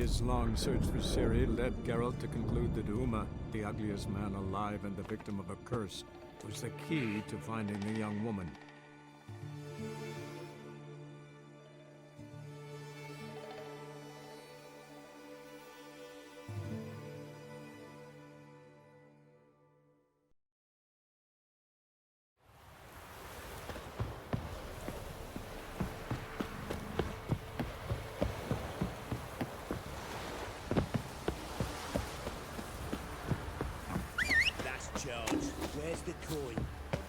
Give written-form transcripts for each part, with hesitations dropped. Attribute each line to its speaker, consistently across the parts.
Speaker 1: His long search for Ciri led Geralt to conclude that Uma, the ugliest man alive and the victim of a curse, was the key to finding the young woman.
Speaker 2: Where's the coin?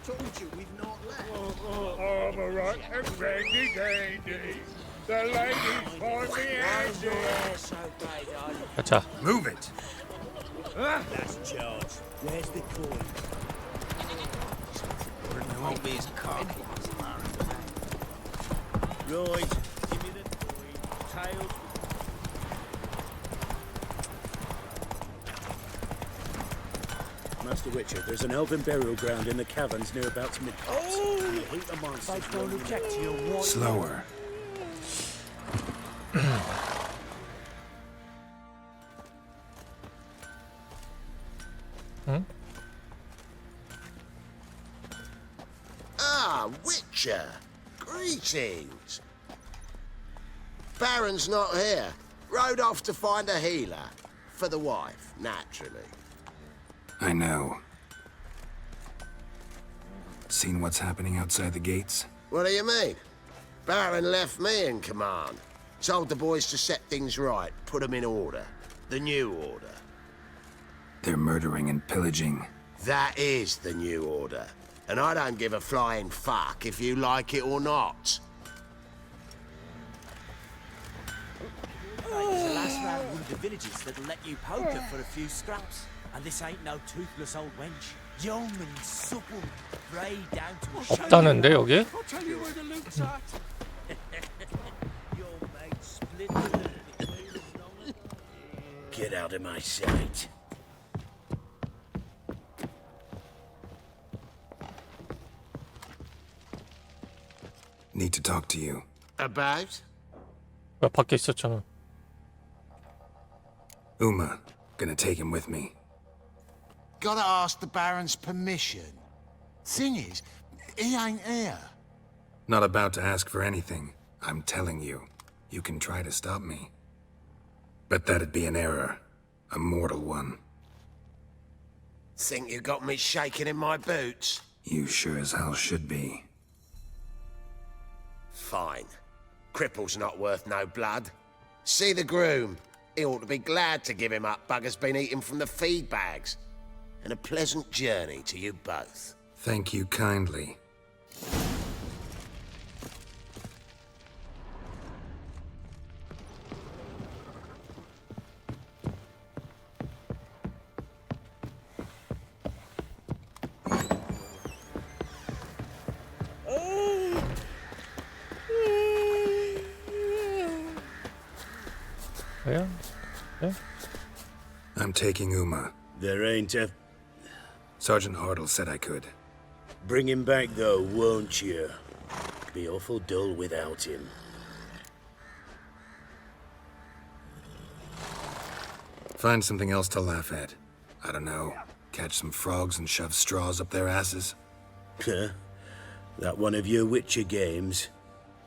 Speaker 2: Told you we've not left.
Speaker 3: Oh, all right, and handy dandy. The ladies find me handy.
Speaker 4: 가자.
Speaker 5: Move it!
Speaker 2: That's George. Where's the coin?
Speaker 5: It won't be as cocky.
Speaker 2: Right, give me the coin. Tails. Master Witcher, there's an elven burial ground in the caverns near about Midgard. Oh! You hate the monsters. Don't object to your white.
Speaker 5: Slower.
Speaker 6: Ah, Witcher! Greetings! Baron's not here. Rode off to find a healer. For the wife, naturally.
Speaker 5: I know. Seen what's happening outside the gates?
Speaker 6: What do you mean? Baron left me in command. Told the boys to set things right, put them in order. The new order.
Speaker 5: They're murdering and pillaging.
Speaker 6: That is the new order. And I don't give a flying fuck if you like it or not.
Speaker 2: It's the last round one of the villages that'll let you poker for a few scraps. And this ain't no toothless old wench. Young and supple, grey down to a shape.
Speaker 4: 없다는데 여기?
Speaker 3: I'll tell you where the loot's at.
Speaker 2: Your mate split between us. Get out of my sight.
Speaker 5: Need to talk to you.
Speaker 6: About?
Speaker 4: 왜 밖에 있었잖아.
Speaker 5: Uma. Gonna take him with me.
Speaker 7: Gotta ask the Baron's permission. Thing is, he ain't here.
Speaker 5: Not about to ask for anything. I'm telling you. You can try to stop me. But that'd be an error. A mortal one.
Speaker 6: Think you got me shaking in my boots?
Speaker 5: You sure as hell should be.
Speaker 6: Fine. Cripple's not worth no blood. See the groom. He ought to be glad to give him up. Bugger's been eating from the feed bags. And a pleasant journey to you both.
Speaker 5: Thank you kindly.
Speaker 4: 왜요? 네?
Speaker 5: I'm taking Uma.
Speaker 2: There ain't a...
Speaker 5: Sergeant Hartle said I could.
Speaker 2: Bring him back though, won't you? Be awful dull without him.
Speaker 5: Find something else to laugh at. I don't know. Catch some frogs and shove straws up their asses.
Speaker 2: Huh? That one of your Witcher games?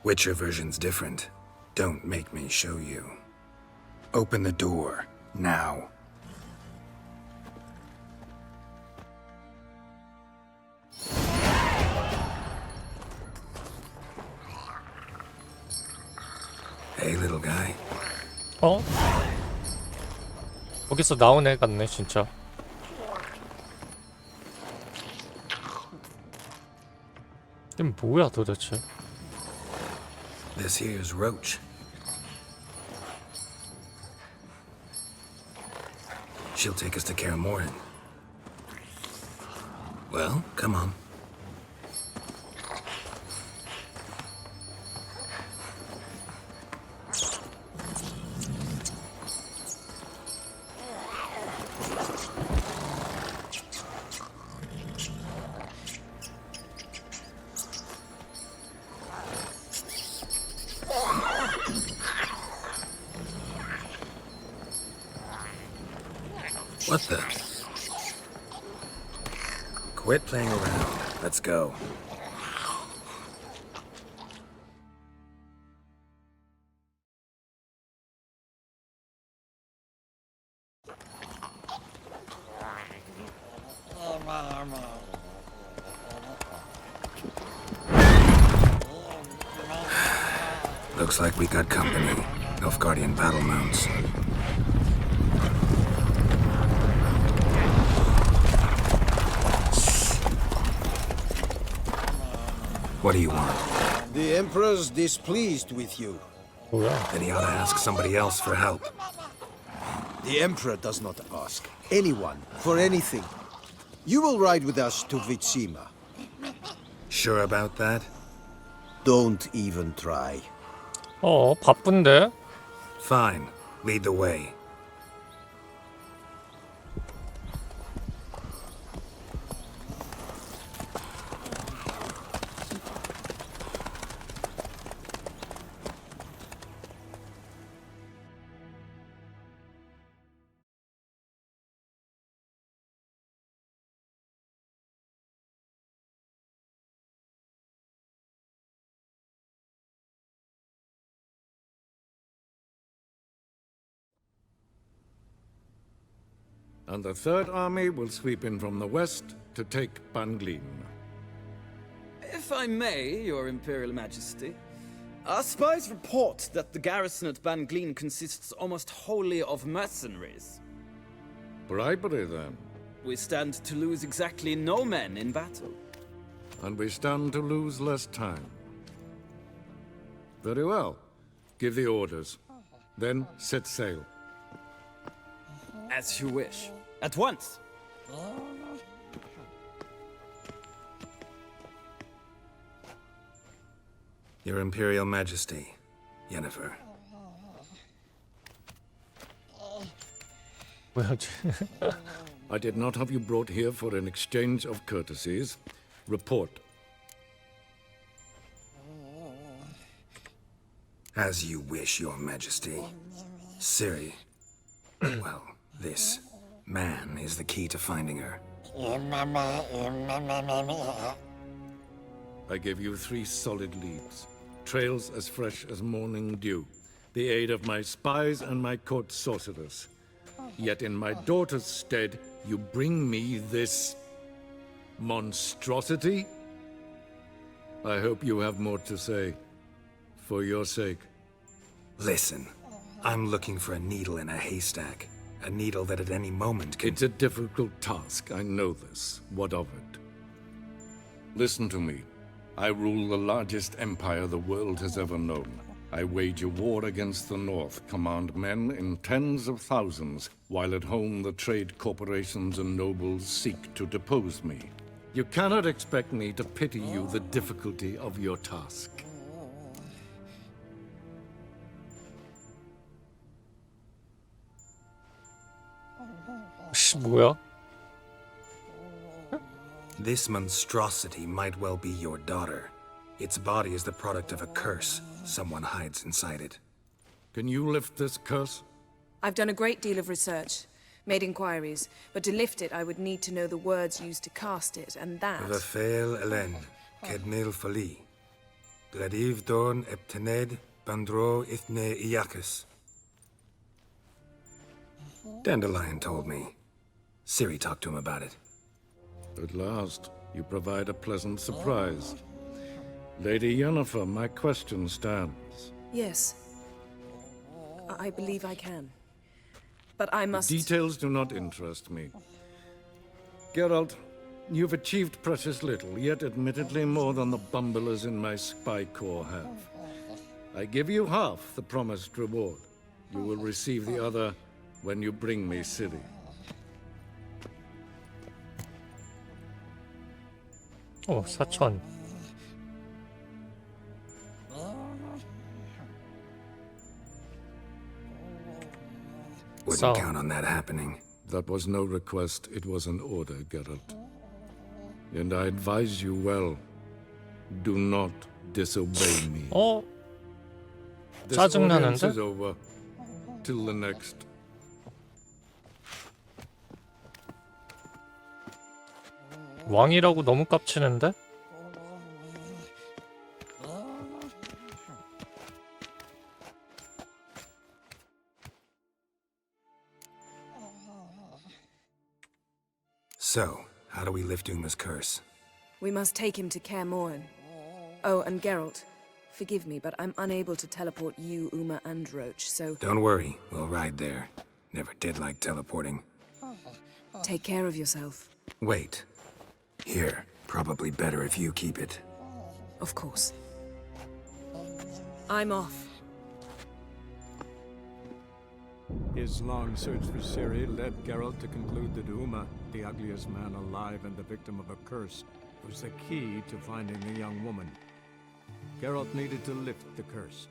Speaker 5: Witcher version's different. Don't make me show you. Open the door. Now. Hey, little guy.
Speaker 4: 어? 거기서 나온 애 같네 진짜. 이게 뭐야 도대체?
Speaker 5: This here's Roach. She'll take us to Kaer Morhen. Well, come on. What the? Quit playing around. Let's go. Looks like we got company. Nilfgaardian battle mounts. What do you want?
Speaker 8: The Emperor's displeased with you.
Speaker 4: 뭐야?
Speaker 5: Then he ought to ask somebody else for help.
Speaker 8: The Emperor does not ask anyone for anything. You will ride with us to Vitsima.
Speaker 5: Sure about that?
Speaker 8: Don't even try.
Speaker 4: 바쁜데?
Speaker 5: Fine. Lead the way.
Speaker 1: And the Third Army will sweep in from the west to take Banglin.
Speaker 9: If I may, Your Imperial Majesty, our spies report that the garrison at Banglin consists almost wholly of mercenaries.
Speaker 1: Bribery, then.
Speaker 9: We stand to lose exactly no men in battle.
Speaker 1: And we stand to lose less time. Very well. Give the orders. Then set sail.
Speaker 9: As you wish. At once!
Speaker 5: Your Imperial Majesty, Yennefer.
Speaker 4: 뭐야?
Speaker 1: I did not have you brought here for an exchange of courtesies. Report.
Speaker 5: As you wish, Your Majesty. Ciri. Well, this man is the key to finding her.
Speaker 1: I gave you 3 solid leads. Trails as fresh as morning dew. The aid of my spies and my court sorcerers. Yet in my daughter's stead, you bring me this monstrosity? I hope you have more to say. For your sake.
Speaker 5: Listen, I'm looking for a needle in a haystack. A needle that at any moment can...
Speaker 1: It's a difficult task, I know this. What of it? Listen to me. I rule the largest empire the world has ever known. I wage a war against the North, command men in tens of thousands, while at home the trade corporations and nobles seek to depose me. You cannot expect me to pity you the difficulty of your task.
Speaker 4: 뭐야?
Speaker 5: This monstrosity might well be your daughter. Its body is the product of a curse. Someone hides inside it.
Speaker 1: Can you lift this curse?
Speaker 10: I've done a great deal of research, made inquiries, but to lift it I would need to know the words used to cast it, and that...
Speaker 5: Vafael Elen, Kedmil Fali. Gladiv Dorn Eptened, Bandro Ithne Iacus. Dandelion told me. Ciri talked to him about it.
Speaker 1: At last, you provide a pleasant surprise. Lady Yennefer, my question stands.
Speaker 10: Yes. I believe I can. But I must...
Speaker 1: Details do not interest me. Geralt, you've achieved precious little, yet admittedly more than the bumblers in my spy corps have. I give you half the promised reward. You will receive the other when you bring me Ciri.
Speaker 4: 오, 4,000.
Speaker 5: Wouldn't
Speaker 4: So-
Speaker 5: count on that happening.
Speaker 1: That was no request, it was an order, Geralt. And I advise you well. Do not disobey me. This audience
Speaker 4: 짜증나는데?
Speaker 1: is over. Till the next.
Speaker 4: 왕이라고 너무 깝치는데?
Speaker 5: So, how do we lift Uma's curse?
Speaker 10: We must take him to Kaer Morhen. Oh, and Geralt, forgive me, but I'm unable to teleport you, Uma, and Roach, so
Speaker 5: Don't worry, we'll ride there. Never did like teleporting.
Speaker 10: take care of yourself.
Speaker 5: Wait. Here, probably better if you keep it.
Speaker 10: Of course. I'm off.
Speaker 3: His long search for Ciri led Geralt to conclude that Uma, the ugliest man alive and the victim of a curse, was the key to finding the young woman. Geralt needed to lift the curse,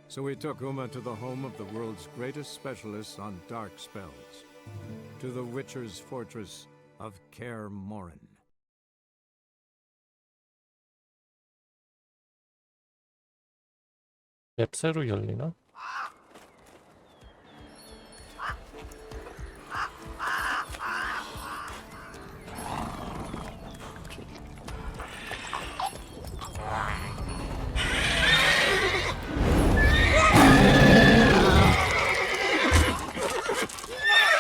Speaker 3: so he took Uma to the home of the world's greatest specialist on dark spells, to the Witcher's fortress of Kaer Morhen.
Speaker 4: 맵 새로 열리나?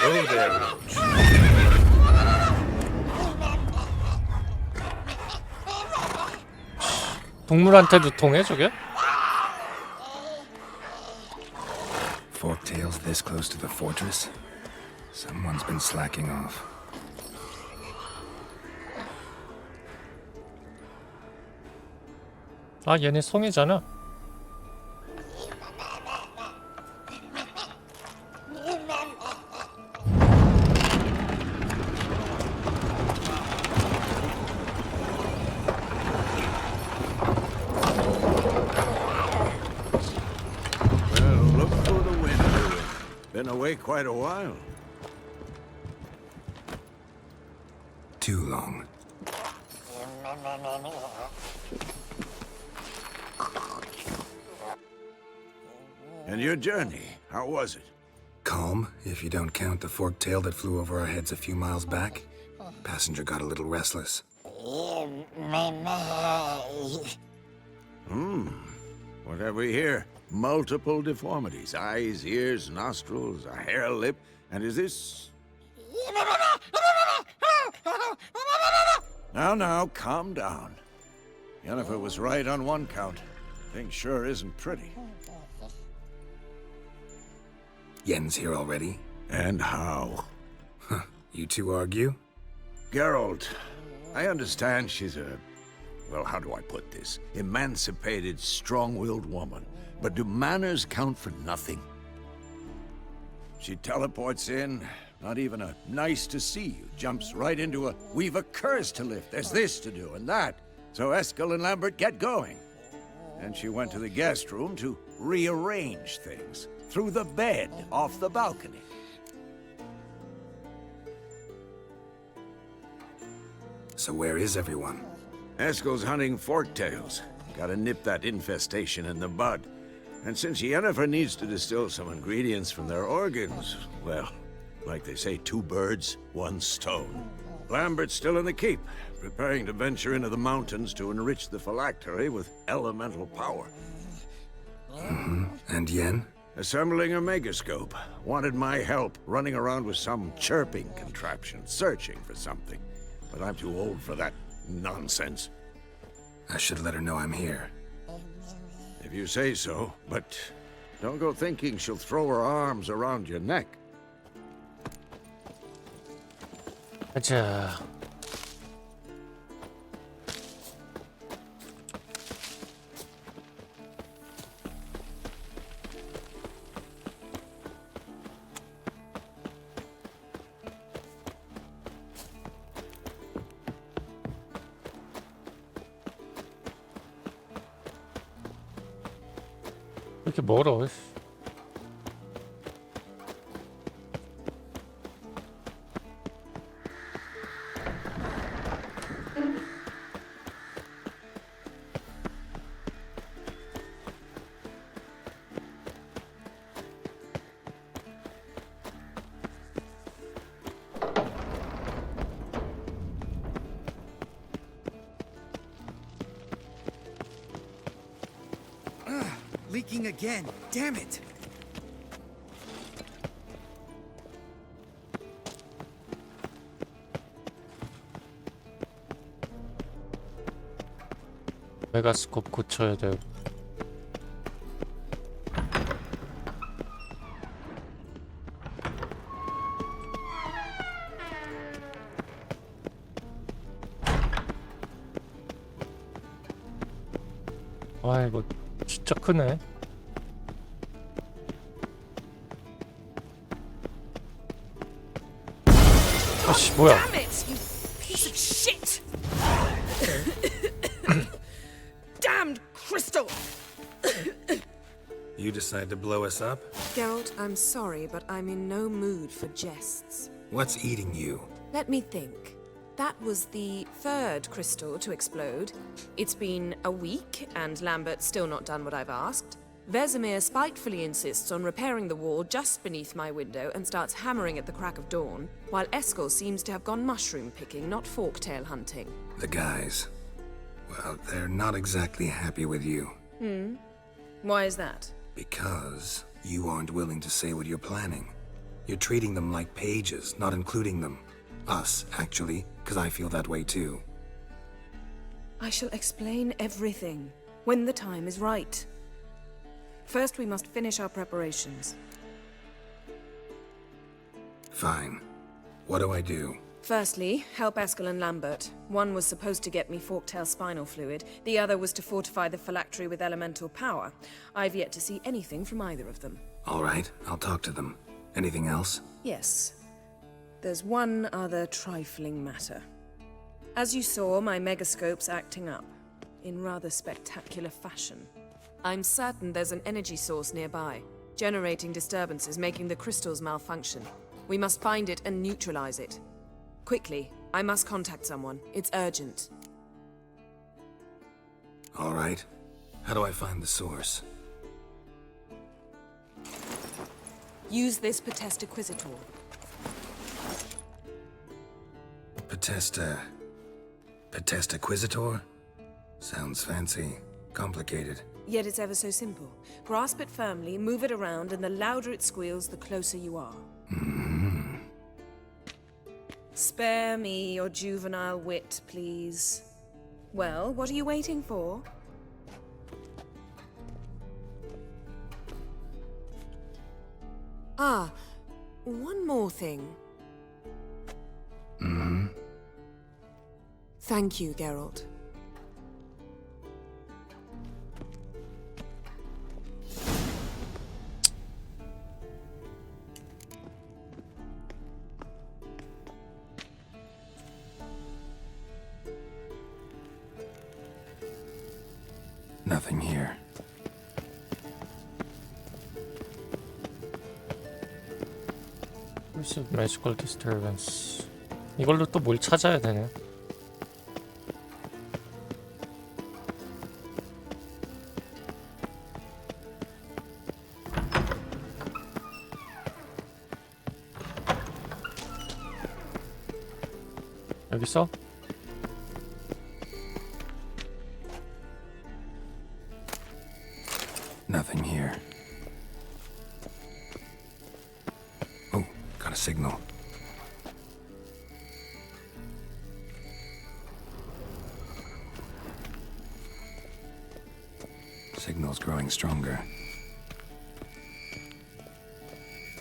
Speaker 6: Oh, there, Roach.
Speaker 4: 동물한테도 통해 저게?
Speaker 5: Forktails this close to the fortress? Someone's been slacking off.
Speaker 4: 아 얘네 성이잖아.
Speaker 3: Well, look for the wind, Ewan. Been away quite a while.
Speaker 5: Too long.
Speaker 3: And your journey, how was it?
Speaker 5: Calm, if you don't count the forktail that flew over our heads a few miles back. Passenger got a little restless.
Speaker 3: What have we here? Multiple deformities. Eyes, ears, nostrils, a hair lip. And is this... Now, calm down. Yennefer was right on one count. Thing sure isn't pretty.
Speaker 5: Yen's here already?
Speaker 3: And how?
Speaker 5: You two argue?
Speaker 3: Geralt, I understand she's a... Well, how do I put this? Emancipated, strong-willed woman. But do manners count for nothing? She teleports in, not even a nice to see you, jumps right into a we've a curse to lift, there's this to do and that. So Eskel and Lambert get going. And she went to the guest room to rearrange things. Through the bed, off the balcony.
Speaker 5: So where is everyone?
Speaker 3: Eskel's hunting forktails. Gotta nip that infestation in the bud. And since Yennefer needs to distill some ingredients from their organs, well, like they say, 2 birds, 1 stone. Lambert's still in the keep, preparing to venture into the mountains to enrich the phylactery with elemental power.
Speaker 5: And Yen?
Speaker 3: Assembling a megascope. Wanted my help running around with some chirping contraption, searching for something. But I'm too old for that nonsense.
Speaker 5: I should let her know I'm here.
Speaker 3: If you say so, but don't go thinking she'll throw her arms around your neck.
Speaker 4: 가자. 왜 이렇게 멀어?
Speaker 8: breaking again. Damn it!
Speaker 4: 메가스콥 고쳐야 돼요. 와, 이거 진짜 크네. 아씨, 뭐야?
Speaker 10: Damn it, you piece of shit! Damned crystal!
Speaker 5: You decide to blow us up?
Speaker 10: Geralt, I'm sorry, but I'm in no mood for jests.
Speaker 5: What's eating you?
Speaker 10: Let me think. That was the third crystal to explode. It's been a week, and Lambert's still not done what I've asked. Vesemir spitefully insists on repairing the wall just beneath my window and starts hammering at the crack of dawn, while Eskel seems to have gone mushroom picking, not forktail hunting.
Speaker 5: The guys. Well, they're not exactly happy with you.
Speaker 10: Why is that?
Speaker 5: Because you aren't willing to say what you're planning. You're treating them like pages, not including them. Us, actually, because I feel that way too.
Speaker 10: I shall explain everything when the time is right. First, we must finish our preparations.
Speaker 5: Fine. What do I do?
Speaker 10: Firstly, help Eskel and Lambert. One was supposed to get me forktail spinal fluid, the other was to fortify the phylactery with elemental power. I've yet to see anything from either of them.
Speaker 5: All right, I'll talk to them. Anything else?
Speaker 10: Yes. There's one other trifling matter. As you saw, my megascope's acting up, in rather spectacular fashion. I'm certain there's an energy source nearby, generating disturbances, making the crystals malfunction. We must find it and neutralize it. Quickly, I must contact someone. It's urgent.
Speaker 5: All right. How do I find the source?
Speaker 10: Use this Potestaquizitor.
Speaker 5: Potestaquizitor? Sounds fancy. Complicated.
Speaker 10: Yet it's ever so simple. Grasp it firmly, move it around, and the louder it squeals, the closer you are. Spare me your juvenile wit, please. Well, what are you waiting for? Ah, one more thing. Thank you, Geralt.
Speaker 5: Nothing here.
Speaker 4: Magical disturbance. 이걸로 또 뭘 찾아야 되네. 여기서?
Speaker 5: Nothing here. Oh, got a signal. Signal's growing stronger.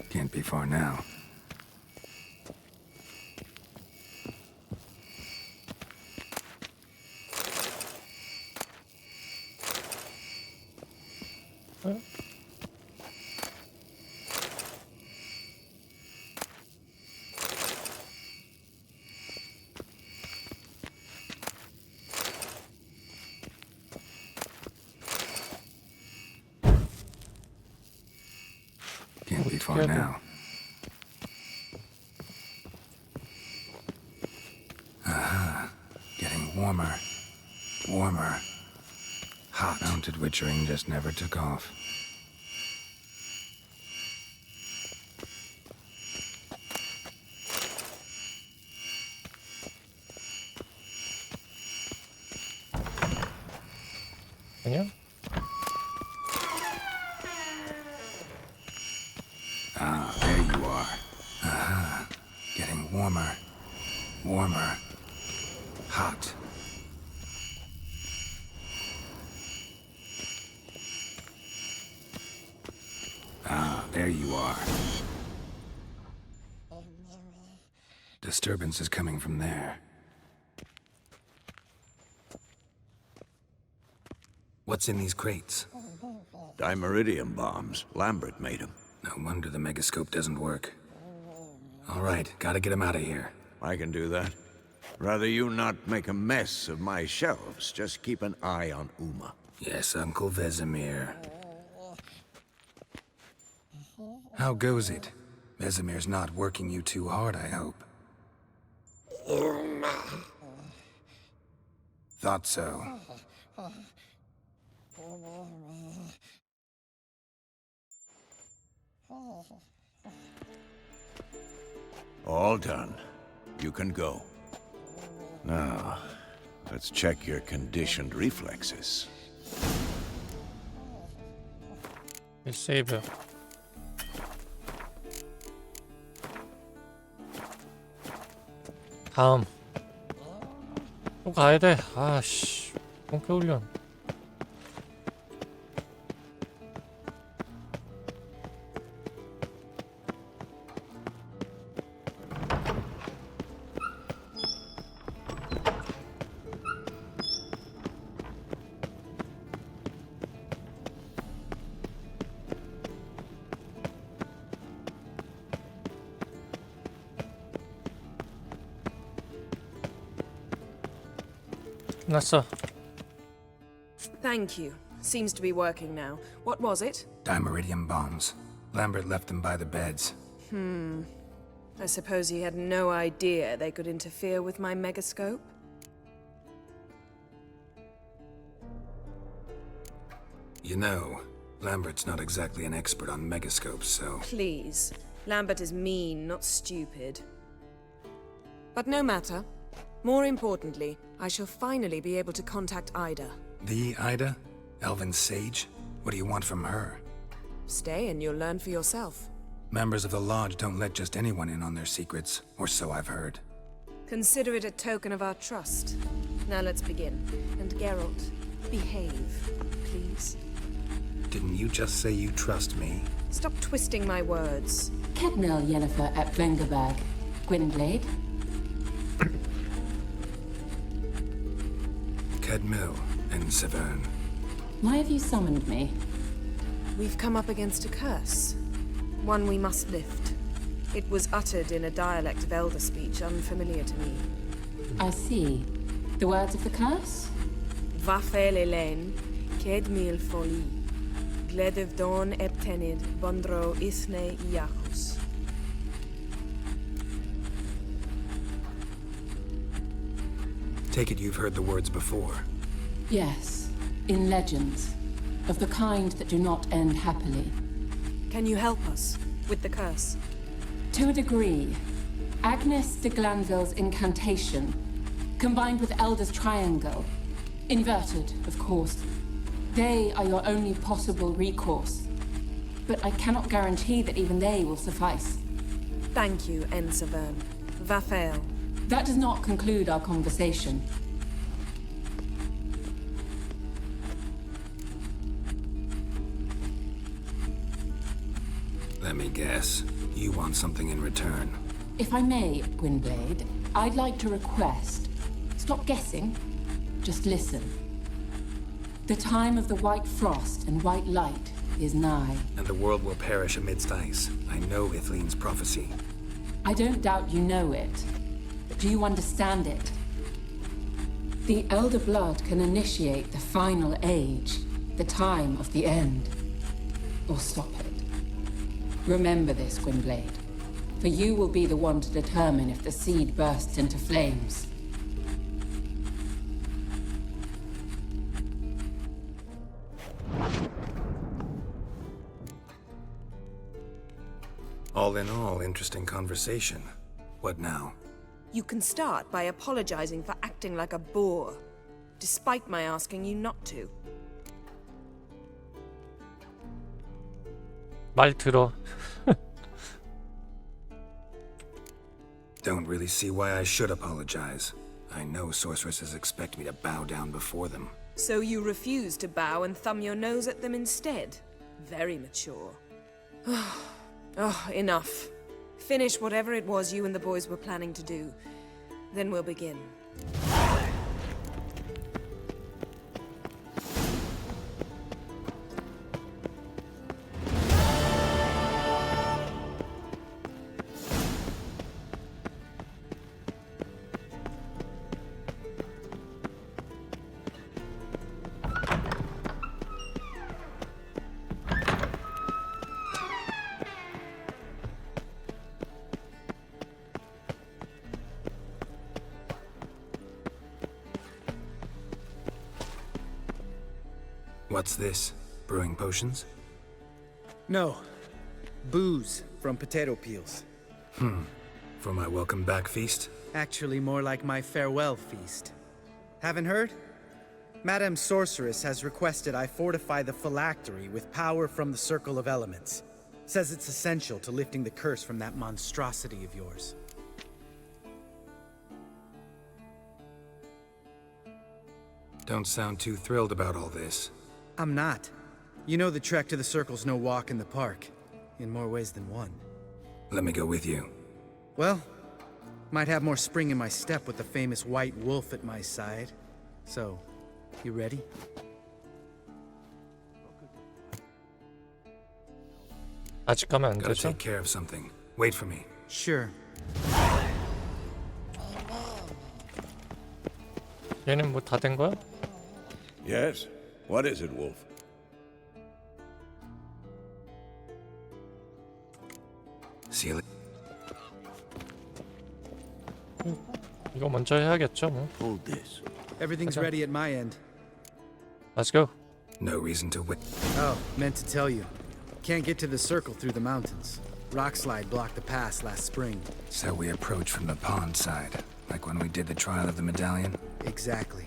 Speaker 5: Can't be far now. Can't be far now. Aha. Getting warmer. Warmer. Hot. Mounted witchering just never took off.
Speaker 4: 아니야?
Speaker 5: are. Getting warmer. Warmer. Hot. Ah, there you are. Disturbance is coming from there. What's in these crates?
Speaker 3: Dimeridium bombs. Lambert made them.
Speaker 5: No wonder the megascope doesn't work. All right, gotta get him out of here.
Speaker 3: I can do that. Rather you not make a mess of my shelves. Just keep an eye on Uma.
Speaker 5: Yes, Uncle Vesemir. How goes it? Vesemir's not working you too hard, I hope. Thought so.
Speaker 3: All done. You can go. Now, let's check your conditioned reflexes.
Speaker 4: 세이브. 다음. 또 가야 돼. 아씨. 본격 훈련. 끝났어.
Speaker 10: Thank you. Seems to be working now. What was it?
Speaker 5: Dimeridium bombs. Lambert left them by the beds.
Speaker 10: I suppose he had no idea they could interfere with my megascope?
Speaker 5: You know, Lambert's not exactly an expert on megascopes, so...
Speaker 10: Please. Lambert is mean, not stupid. But no matter. More importantly, I shall finally be able to contact Ida.
Speaker 5: The Ida? Elven Sage? What do you want from her?
Speaker 10: Stay and you'll learn for yourself.
Speaker 5: Members of the Lodge don't let just anyone in on their secrets, or so I've heard.
Speaker 10: Consider it a token of our trust. Now let's begin. And Geralt, behave, please.
Speaker 5: Didn't you just say you trust me?
Speaker 10: Stop twisting my words.
Speaker 11: Kedmil Yennefer at Vengerberg. Gwynblade?
Speaker 5: Kedmil and Severn.
Speaker 11: Why have you summoned me?
Speaker 10: We've come up against a curse. One we must lift. It was uttered in a dialect of Elder speech unfamiliar to me.
Speaker 11: I see. The words of the curse?
Speaker 10: Vafel Elaine, Kedmil Foli, Gledev Dawn Eptenid, Bondro Ithne Iachus.
Speaker 5: Take it you've heard the words before.
Speaker 11: Yes. In legends. Of the kind that do not end happily.
Speaker 10: Can you help us with the curse?
Speaker 11: To a degree. Agnes de Glanville's incantation, combined with Elder's triangle, inverted, of course. They are your only possible recourse. But I cannot guarantee that even they will suffice.
Speaker 10: Thank you, En Severn. Vafel.
Speaker 11: That does not conclude our conversation.
Speaker 5: Let me guess. You want something in return.
Speaker 11: If I may, Gwynblade, I'd like to request. Stop guessing. Just listen. The time of the white frost and white light is nigh.
Speaker 5: And the world will perish amidst ice. I know Ithleen's prophecy.
Speaker 11: I don't doubt you know it. But do you understand it? The Elder Blood can initiate the final age, the time of the end. Or stop it. Remember this, Gwynblade. For you will be the one to determine if the seed bursts into flames.
Speaker 5: All in all, interesting conversation. What now?
Speaker 10: You can start by apologizing for acting like a boor, despite my asking you not to.
Speaker 4: 말 들어.
Speaker 5: don't really see why I should apologize. I know sorceresses expect me to bow down before them.
Speaker 10: So you refuse to bow and thumb your nose at them instead? Very mature. Oh, enough. Finish whatever it was you and the boys were planning to do. Then we'll begin.
Speaker 5: What's this? Brewing potions?
Speaker 8: No. Booze from potato peels.
Speaker 5: For my welcome back feast?
Speaker 8: Actually, more like my farewell feast. Haven't heard? Madame Sorceress has requested I fortify the phylactery with power from the Circle of Elements. Says it's essential to lifting the curse from that monstrosity of yours.
Speaker 5: Don't sound too thrilled about all this.
Speaker 8: I'm not. You know the trek to the Circle's no walk in the park. In more ways than one.
Speaker 5: Let me go with you.
Speaker 8: Well, might have more spring in my step with the famous White Wolf at my side. So, you ready?
Speaker 4: 아직 가면 안
Speaker 5: Gotta
Speaker 4: 되죠?
Speaker 5: take care of something. Wait for me.
Speaker 8: Sure.
Speaker 4: 얘는 뭐 다 된 거야?
Speaker 3: Yes? What is it, Wolf?
Speaker 5: Seal it.
Speaker 4: 이거 먼저 해야겠죠 뭐.
Speaker 3: Hold this.
Speaker 8: Everything's
Speaker 4: Okay.
Speaker 8: ready at my end.
Speaker 4: Let's go.
Speaker 5: No reason to wait.
Speaker 8: Oh, meant to tell you. Can't get to the Circle through the mountains. Rockslide blocked the pass last spring.
Speaker 5: So we approach from the pond side, like when we did the trial of the medallion.
Speaker 8: Exactly.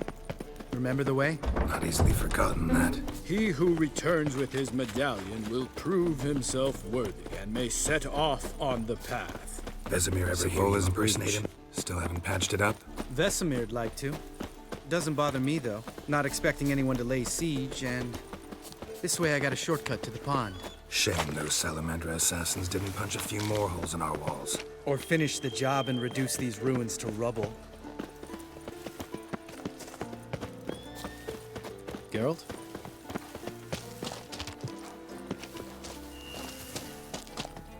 Speaker 8: Remember the way?
Speaker 5: Not easily forgotten that.
Speaker 12: He who returns with his medallion will prove himself worthy and may set off on the path.
Speaker 5: Vesemir ever hear you impersonate him? Still haven't patched it up?
Speaker 8: Vesemir'd like to. Doesn't bother me, though. Not expecting anyone to lay siege, and... this way I got a shortcut to the pond.
Speaker 5: Shame those Salamandra assassins didn't punch a few more holes in our walls.
Speaker 8: Or finish the job and reduce these ruins to rubble. Geralt?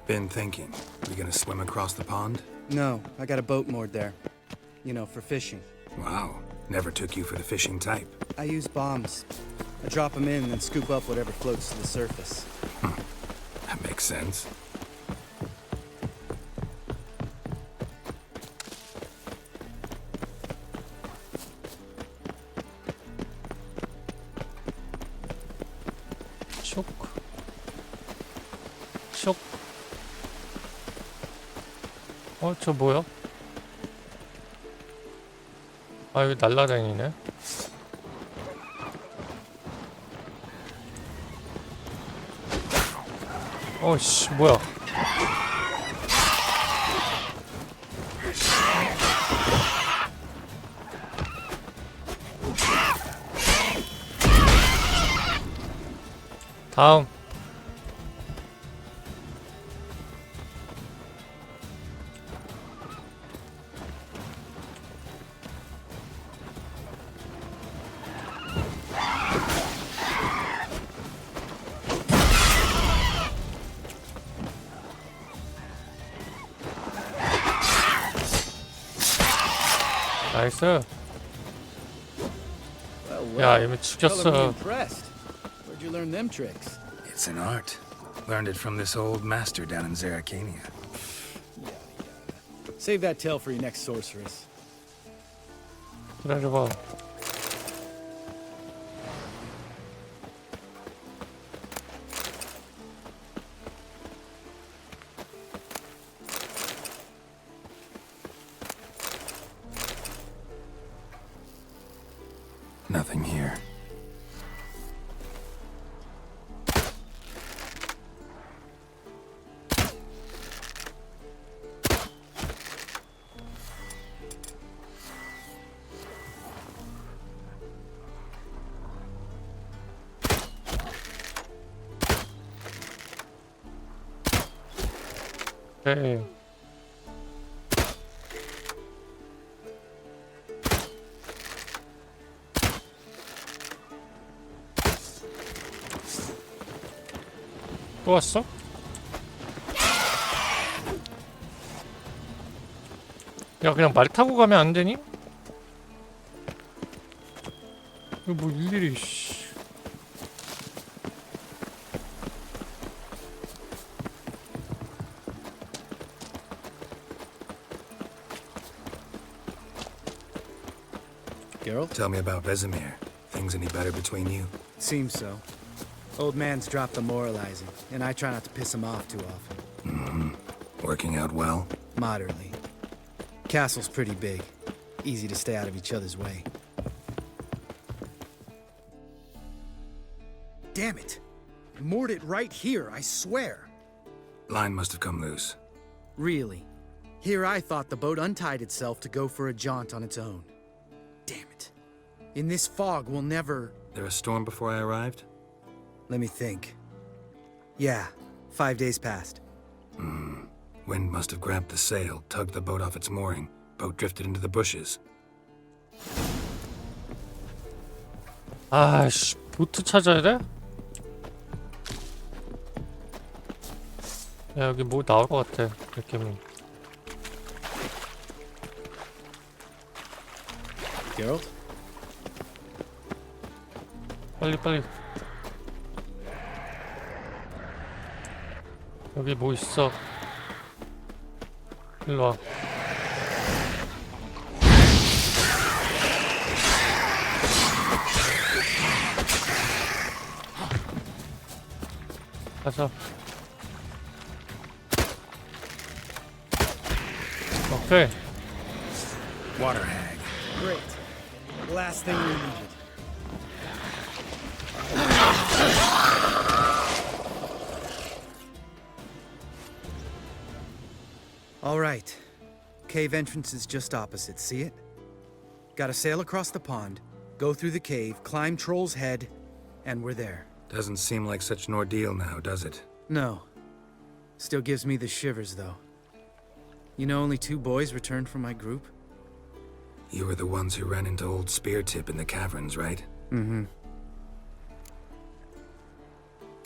Speaker 5: Been thinking. We gonna swim across the pond?
Speaker 8: No, I got a boat moored there. You know, for fishing.
Speaker 5: Wow. Never took you for the fishing type.
Speaker 8: I use bombs. I drop them in and scoop up whatever floats to the surface.
Speaker 5: That makes sense.
Speaker 4: 슉. 슉. 저 뭐야? 아, 여기 날라다니네. 어씨, 뭐야? 다음. 나이스. 야, 이미 죽였어.
Speaker 8: Impressed. Where'd you learn them tricks?
Speaker 5: It's an art. Learned it from this old master down in Zerrikania.
Speaker 8: Save that tale for your next sorceress.
Speaker 4: 기다려봐.
Speaker 5: Nothing here.
Speaker 4: 오케이. 또 왔어? 야, 그냥 말 타고 가면 안 되니? 이거 뭐 일일이 씨.
Speaker 8: Geralt?
Speaker 5: Tell me about Vesemir. Things any better between you?
Speaker 8: Seems so. Old man's dropped the moralizing, and I try not to piss him off too often.
Speaker 5: Mm-hmm. Working out well?
Speaker 8: Moderately. Castle's pretty big. Easy to stay out of each other's way. Damn it! I moored it right here, I swear!
Speaker 5: Line must have come loose.
Speaker 8: Really? Here I thought the boat untied itself to go for a jaunt on its own. Damn it. In this fog, we'll never...
Speaker 5: There a storm before I arrived?
Speaker 8: Let me think. Yeah, 5 days passed.
Speaker 5: Wind must have grabbed the sail, tugged the boat off its mooring. Boat drifted into the bushes.
Speaker 4: 아씨, 보트 찾아야 돼? 야, 여기 뭐 나올 것 같아, 느낌이.
Speaker 8: Geralt?
Speaker 4: 빨리. 여기 뭐 있어? 일로 와. 가자. 오케이.
Speaker 5: Water hag.
Speaker 8: Great. Last thing we needed. All right. Cave entrance is just opposite, see it? Gotta sail across the pond, go through the cave, climb Troll's Head, and we're there.
Speaker 5: Doesn't seem like such an ordeal now, does it?
Speaker 8: No. Still gives me the shivers, though. You know only 2 boys returned from my group?
Speaker 5: You were the ones who ran into old Speartip in the caverns, right?
Speaker 8: Mm-hmm.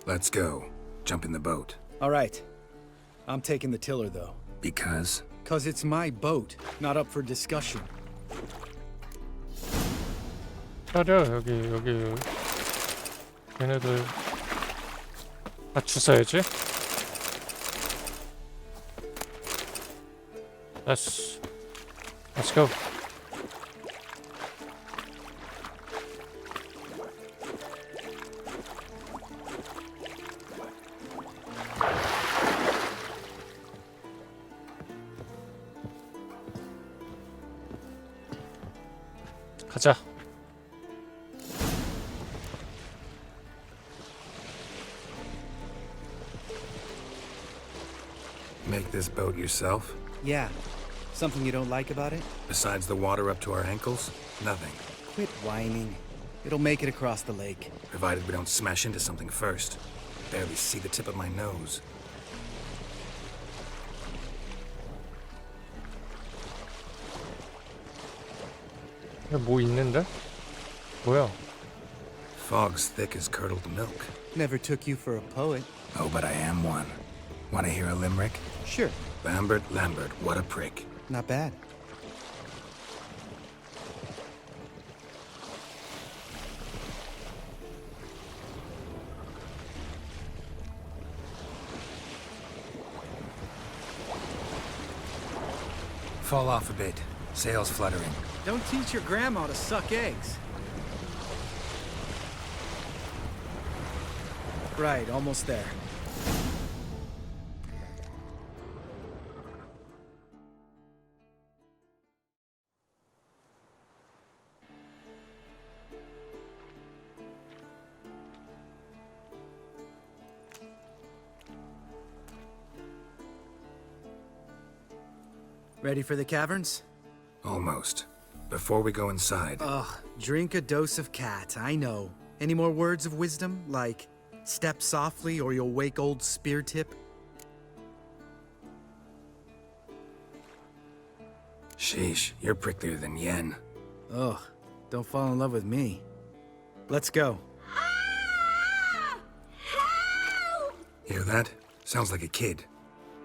Speaker 5: Let's go. Jump in the boat.
Speaker 8: All right. I'm taking the tiller, though.
Speaker 5: Because?
Speaker 8: 'Cause it's my boat, not up for discussion.
Speaker 4: 차려, 여기. 얘네들 다 주워야지. Let's go. 가자.
Speaker 5: Make this boat yourself?
Speaker 8: Yeah. Something you don't like about it?
Speaker 5: Besides the water up to our ankles? Nothing.
Speaker 8: Quit whining. It'll make it across the lake.
Speaker 5: Provided we don't smash into something first. Barely see the tip of my nose.
Speaker 4: 여기 뭐 있는데? 뭐야?
Speaker 5: Fog's thick as curdled milk.
Speaker 8: Never took you for a poet.
Speaker 5: Oh, but I am one. Want to hear a limerick?
Speaker 8: Sure.
Speaker 5: Lambert, what a prick.
Speaker 8: Not bad.
Speaker 5: Fall off a bit. Sails fluttering.
Speaker 8: Don't teach your grandma to suck eggs. Right, almost there. Ready for the caverns?
Speaker 5: Almost. Before we go inside...
Speaker 8: Ugh, drink a dose of cat, I know. Any more words of wisdom, like, step softly or you'll wake old Speartip?
Speaker 5: Sheesh, you're pricklier than Yen.
Speaker 8: Ugh, don't fall in love with me. Let's go.
Speaker 5: Hear that? Sounds like a kid.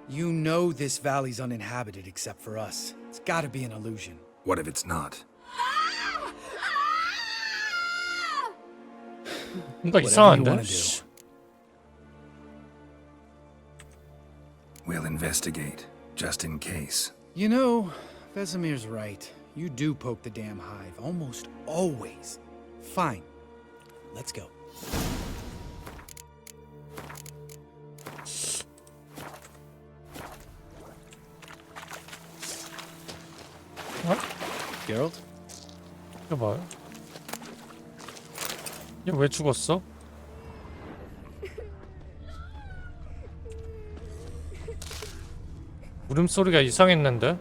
Speaker 8: You know this valley's uninhabited except for us. It's gotta be an illusion.
Speaker 5: What if it's not?
Speaker 4: 뭔가
Speaker 8: Whatever you
Speaker 4: 이상한데?
Speaker 8: wanna do.
Speaker 4: 씨.
Speaker 5: We'll investigate, just in case.
Speaker 8: You know, Vesemir's right. You do poke the damn hive, almost always. Fine. Let's go.
Speaker 4: 어?
Speaker 8: Geralt?
Speaker 4: 이거 봐요. 얘 왜 죽었어? 울음소리가 이상했는데?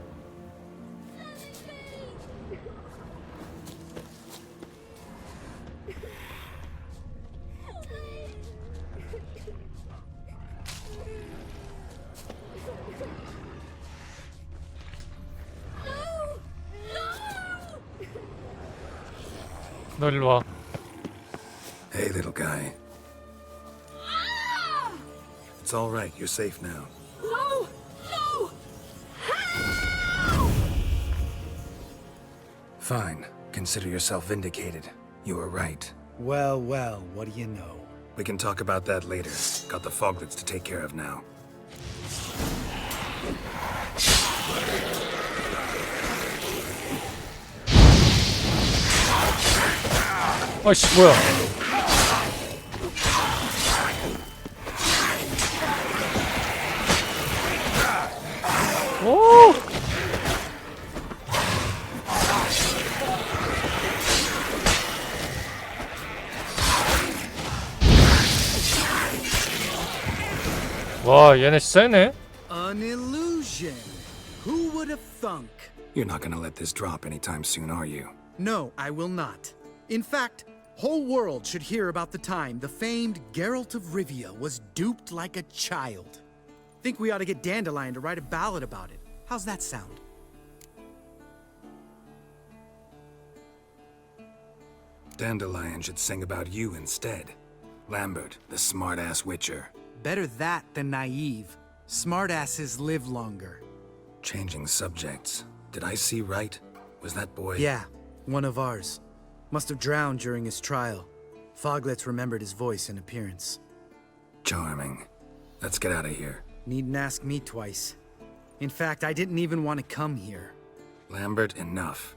Speaker 4: 너 일로 와.
Speaker 5: Hey, little guy. It's all right. You're safe now.
Speaker 11: No! No!
Speaker 5: Fine. Consider yourself vindicated. You were right.
Speaker 8: Well, well, what do you know?
Speaker 5: We can talk about that later. Got the foglets to take care of now.
Speaker 4: 아이씨 뭐야? 오! 와 얘네 세네.
Speaker 8: An illusion. Who would have thunk?
Speaker 5: You're not gonna let this drop anytime soon, are you?
Speaker 8: No, I will not. In fact, whole world should hear about the time the famed Geralt of Rivia was duped like a child. Think we ought to get Dandelion to write a ballad about it. How's that sound?
Speaker 5: Dandelion should sing about you instead. Lambert, the smart-ass witcher.
Speaker 8: Better that than naive. Smartasses live longer.
Speaker 5: Changing subjects. Did I see right? Was that boy...
Speaker 8: Yeah, one of ours. Must have drowned during his trial. Foglets remembered his voice and appearance.
Speaker 5: Charming. Let's get out of here.
Speaker 8: Needn't ask me twice. In fact, I didn't even want to come here.
Speaker 5: Lambert, enough.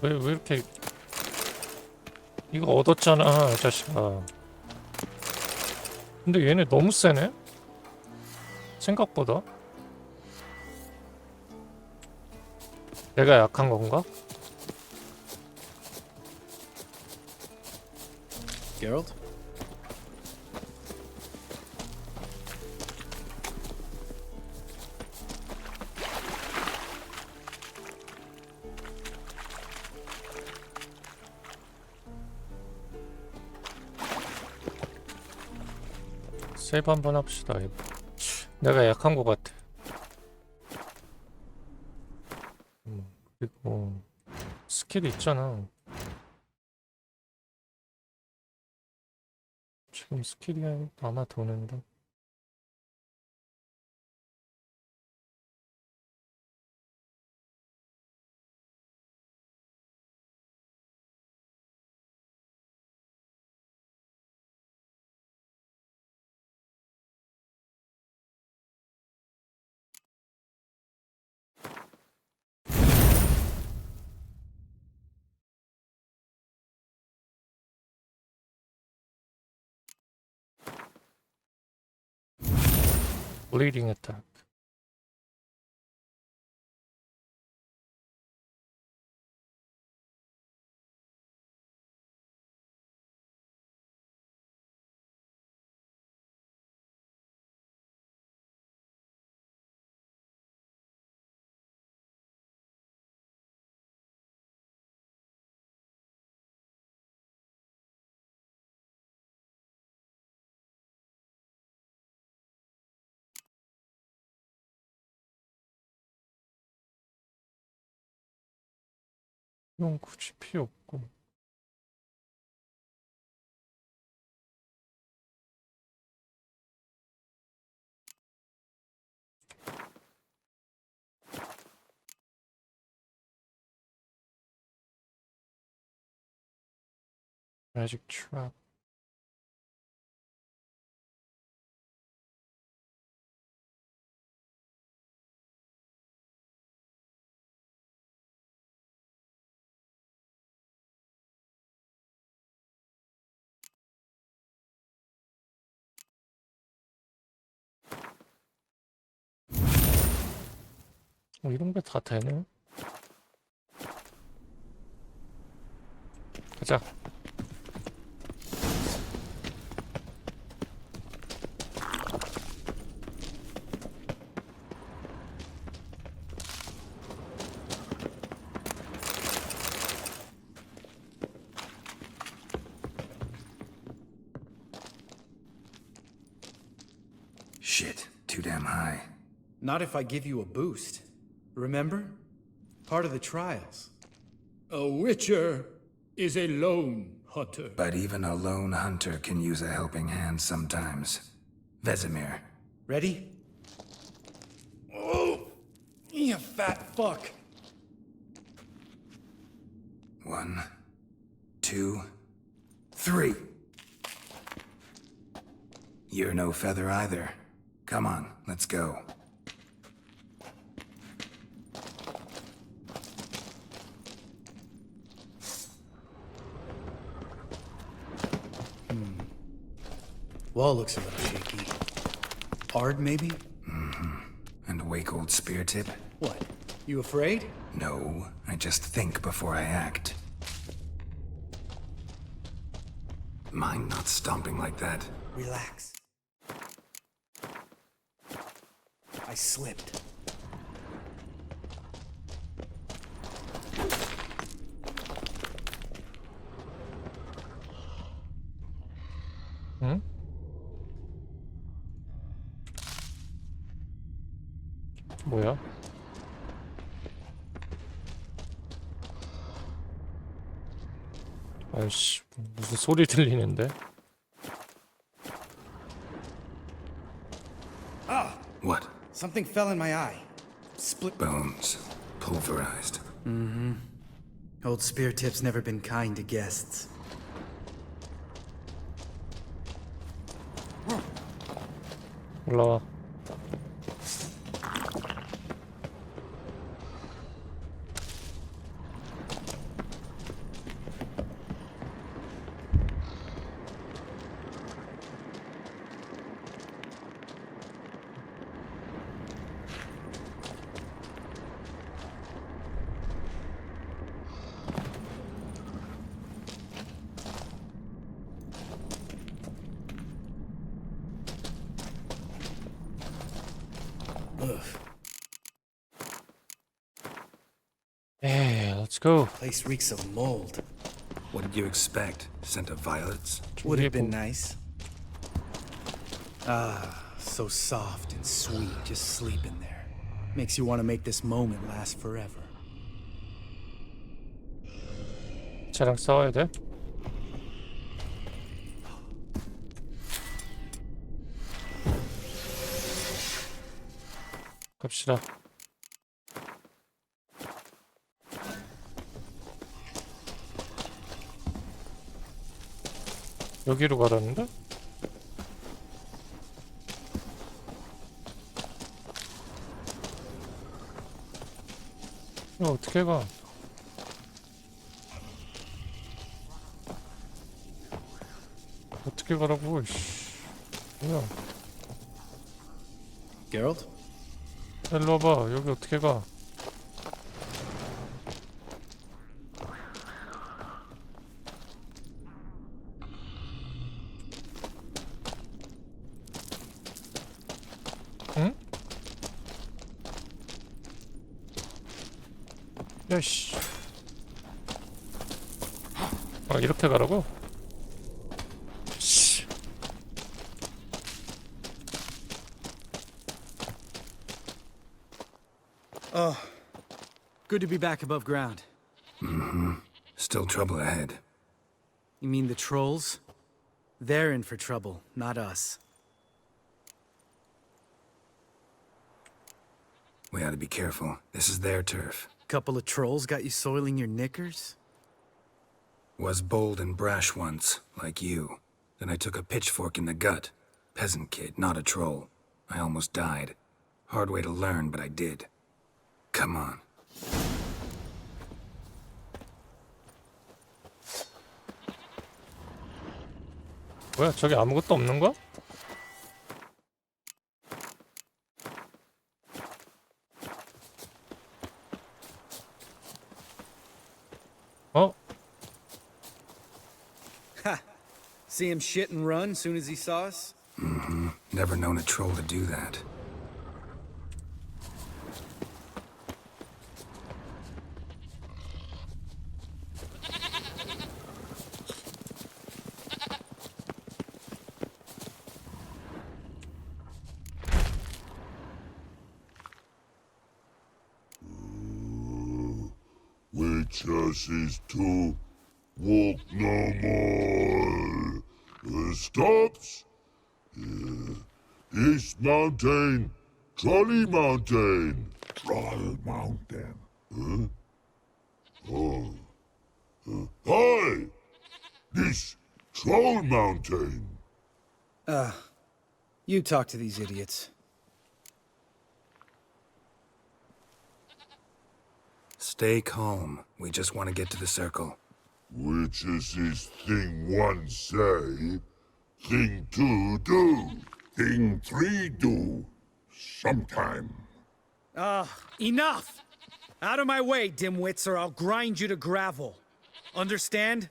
Speaker 4: 왜 이렇게 이거 얻었잖아, 이 자식아. 근데 얘네 너무 세네? 생각보다. 내가 약한 건가?
Speaker 8: Geralt?
Speaker 4: 세이브 한번 합시다. 이거. 내가 약한 것 같아. 그리고 스킬이 있잖아. 지금 스킬이 아마 도는데. Bleeding attack. 이건 굳이 필요 없고. Magic trap. 이런 게 다 되네. 가자.
Speaker 5: Shit, too damn high.
Speaker 8: Not if I give you a boost. Remember? Part of the trials.
Speaker 12: A witcher is a lone hunter.
Speaker 5: But even a lone hunter can use a helping hand sometimes. Vesemir.
Speaker 8: Ready? Oh! You fat fuck!
Speaker 5: 1, 2, 3. You're no feather either. Come on, let's go.
Speaker 8: Wall looks a little shaky. Hard, maybe?
Speaker 5: Mm-hmm. And wake old spear tip?
Speaker 8: What? You afraid?
Speaker 5: No, I just think before I act. Mind not stomping like that.
Speaker 8: Relax. I slipped.
Speaker 4: 응? 뭐야? 아이씨, 무슨 소리 들리는데?
Speaker 8: Ah!
Speaker 5: What?
Speaker 8: Something fell in my eye. Split
Speaker 5: bones. Pulverized.
Speaker 8: Mm-hmm. Old spear tip's never been kind to guests.
Speaker 4: 올라와. Hey, let's go.
Speaker 8: Place reeks of mold.
Speaker 5: What did you expect? Scent of violets?
Speaker 8: Would have been nice. Ah, so soft and sweet, just sleeping there. Makes you want to make this moment last forever.
Speaker 4: 쟤랑 싸워야 돼? 갑시다. 여기로 가라는데? 이거 어떻게 가? 어떻게 가라고? 씨. 뭐야?
Speaker 8: Geralt?
Speaker 4: 일로 와봐. 여기 어떻게 가? 응? 야씨. 아, 이렇게 가라고? 씨.
Speaker 8: Oh, good to be back above ground.
Speaker 5: Mm-hmm. Still trouble ahead.
Speaker 8: You mean the trolls? They're in for trouble, not us.
Speaker 5: We ought to be careful. This is their turf.
Speaker 8: Couple of trolls got you soiling your knickers?
Speaker 5: Was bold and brash once, like you. Then I took a pitchfork in the gut. Peasant kid, not a troll. I almost died. Hard way to learn, but I did. Come on.
Speaker 4: 뭐야, 저기 아무것도 없는 거야? 어?
Speaker 8: Ha! See him shit and run soon as he saw us?
Speaker 5: Mm-hmm. Never known a troll to do that.
Speaker 13: Witches is to walk no more. Stops. East Mountain, Trolley Mountain. Troll Mountain. Huh? Oh. Hi! This Troll Mountain.
Speaker 8: You talk to these idiots.
Speaker 5: Stay calm. We just want to get to the circle.
Speaker 13: Witches is thing one say, thing two do, thing three do, sometime.
Speaker 8: Enough! Out of my way, dimwits, or I'll grind you to gravel. Understand?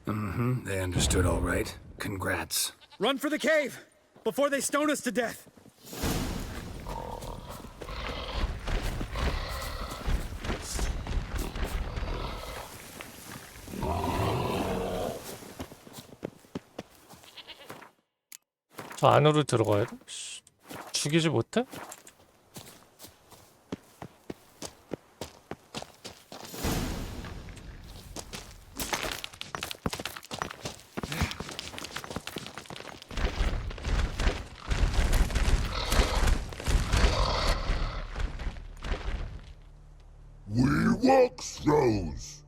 Speaker 5: Mm-hmm. They understood all right. Congrats.
Speaker 8: Run for the cave! Before they stone us to death!
Speaker 4: 저 안으로 들어가야 돼? 죽이지 못해?
Speaker 13: We walk throws.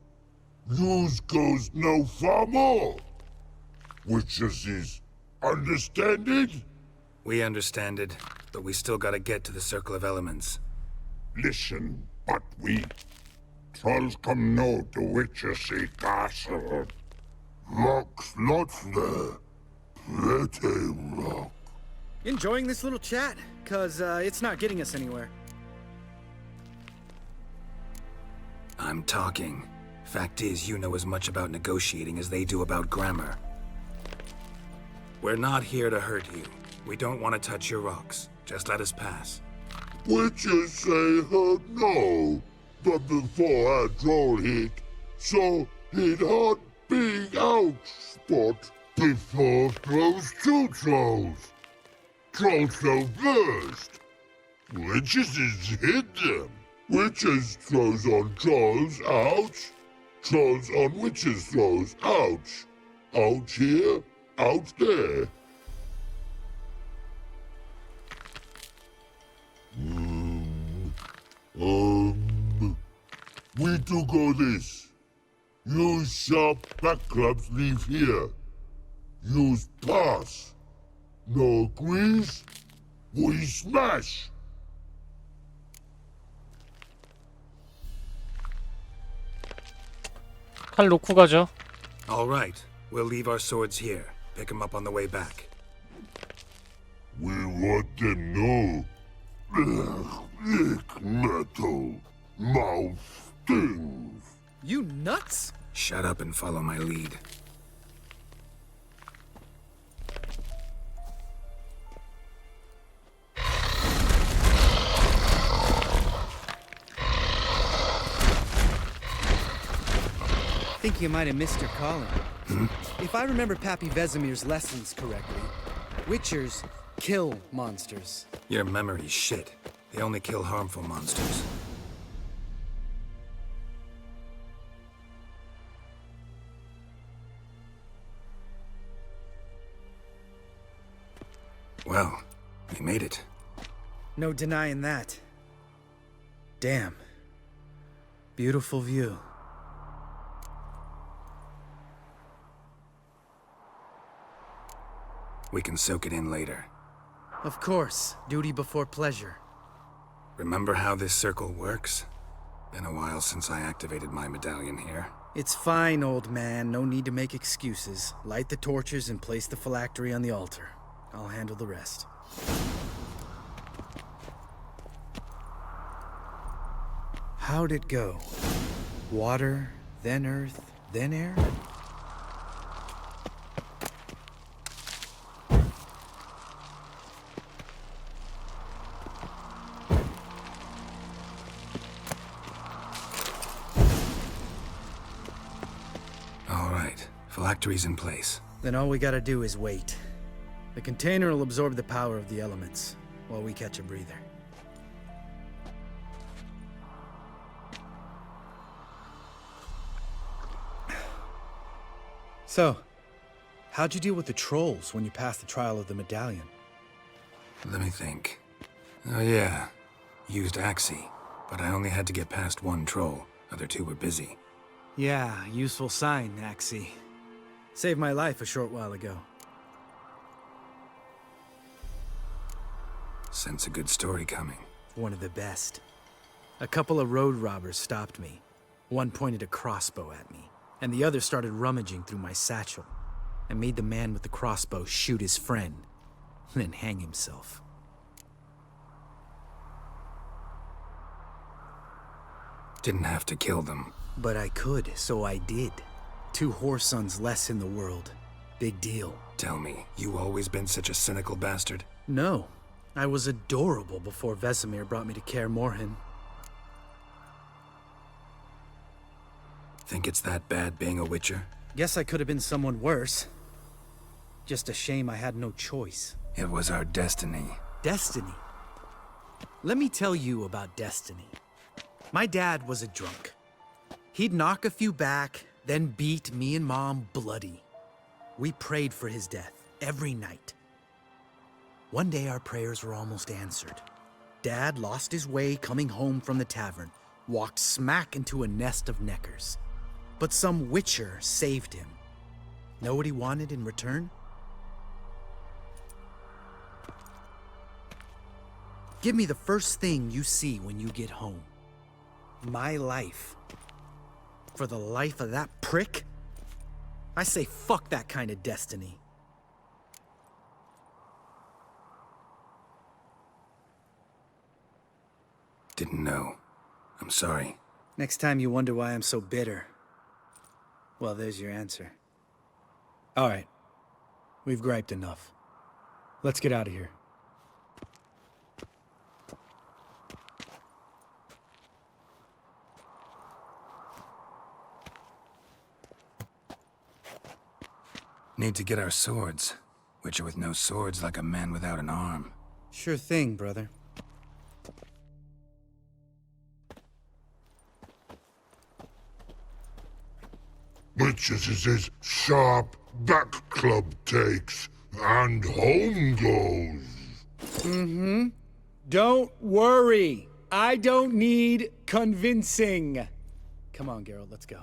Speaker 13: News goes no far more. Witches is understand it?
Speaker 5: We understand it, but we still gotta get to the Circle of Elements.
Speaker 13: Listen, but we trolls come no to Witchersea Castle. Rocks lots there. Pretty rock.
Speaker 8: Enjoying this little chat? Cause it's not getting us anywhere.
Speaker 5: I'm talking. Fact is, you know as much about negotiating as they do about grammar. We're not here to hurt you. We don't want to touch your rocks. Just let us pass.
Speaker 13: Witches say hurt no, but before our troll hit, so hit hot big ouch spot before throws two trolls. Trolls throw first. Witches is hit them. Witches throws on trolls, ouch. Trolls on witches throws, ouch. Ouch here, out there. We do go this. Use sharp back clubs leave here. Use pass. No agrees? We smash.
Speaker 4: 칼 놓고 가죠.
Speaker 5: All right. We'll leave our swords here. Pick them up on the way back.
Speaker 13: We want them know. Lick metal. Mouth stings.
Speaker 8: You nuts?
Speaker 5: Shut up and follow my lead.
Speaker 8: I think you might have missed your calling. If I remember Pappy Vesemir's lessons correctly, Witchers kill monsters.
Speaker 5: Your memory's shit. They only kill harmful monsters. Well, we made it.
Speaker 8: No denying that. Damn. Beautiful view.
Speaker 5: We can soak it in later.
Speaker 8: Of course, duty before pleasure.
Speaker 5: Remember how this circle works? Been a while since I activated my medallion here.
Speaker 8: It's fine, old man. No need to make excuses. Light the torches and place the phylactery on the altar. I'll handle the rest. How'd it go? Water, then earth, then air?
Speaker 5: All right, phylactery's in place.
Speaker 8: Then all we gotta do is wait. The container will absorb the power of the elements, while we catch a breather. So, how'd you deal with the trolls when you passed the trial of the medallion?
Speaker 5: Let me think. Oh yeah, used Axii, but I only had to get past one troll. Other two were busy.
Speaker 8: Yeah, useful sign, Axii. Saved my life a short while ago.
Speaker 5: Sense a good story coming.
Speaker 8: One of the best. A couple of road robbers stopped me. One pointed a crossbow at me, and the other started rummaging through my satchel, and made the man with the crossbow shoot his friend, then hang himself.
Speaker 5: Didn't have to kill them.
Speaker 8: But I could, so I did. 2 whoresons less in the world. Big deal.
Speaker 5: Tell me, you always been such a cynical bastard?
Speaker 8: No. I was adorable before Vesemir brought me to Kaer Morhen.
Speaker 5: Think it's that bad being a Witcher?
Speaker 8: Guess I could have been someone worse. Just a shame I had no choice.
Speaker 5: It was our destiny.
Speaker 8: Destiny? Let me tell you about destiny. My dad was a drunk. He'd knock a few back, then beat me and Mom bloody. We prayed for his death every night. One day our prayers were almost answered. Dad lost his way coming home from the tavern, walked smack into a nest of neckers. But some Witcher saved him. Know what he wanted in return? Give me the first thing you see when you get home. My life. For the life of that prick? I say fuck that kind of destiny.
Speaker 5: Didn't know. I'm sorry.
Speaker 8: Next time you wonder why I'm so bitter, well, there's your answer. All right. We've griped enough. Let's get out of here.
Speaker 5: Need to get our swords. Witcher with no swords like a man without an arm.
Speaker 8: Sure thing, brother.
Speaker 13: Witches is his sharp back club takes, and home goes.
Speaker 12: Mm-hmm. Don't worry. I don't need convincing.
Speaker 8: Come on, Geralt, let's go.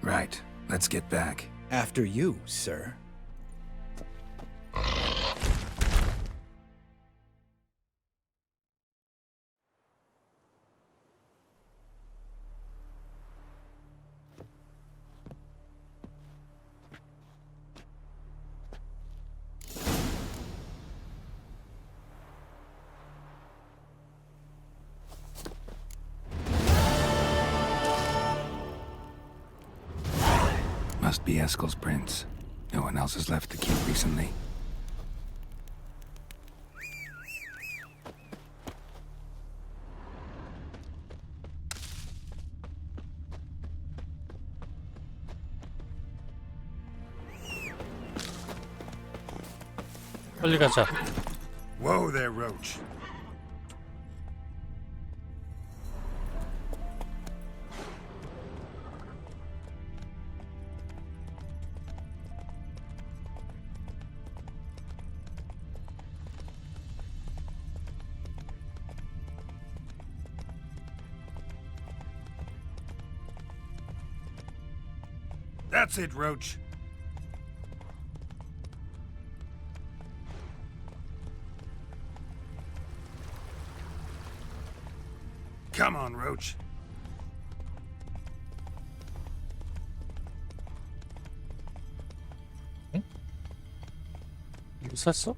Speaker 5: Right. Let's get back.
Speaker 8: After you, sir.
Speaker 5: Must be Eskel's prints. No one else has left the keep recently.
Speaker 4: 빨리 가자.
Speaker 5: Whoa there, Roach. That's it, Roach. Come on, Roach.
Speaker 4: 이거 샀어?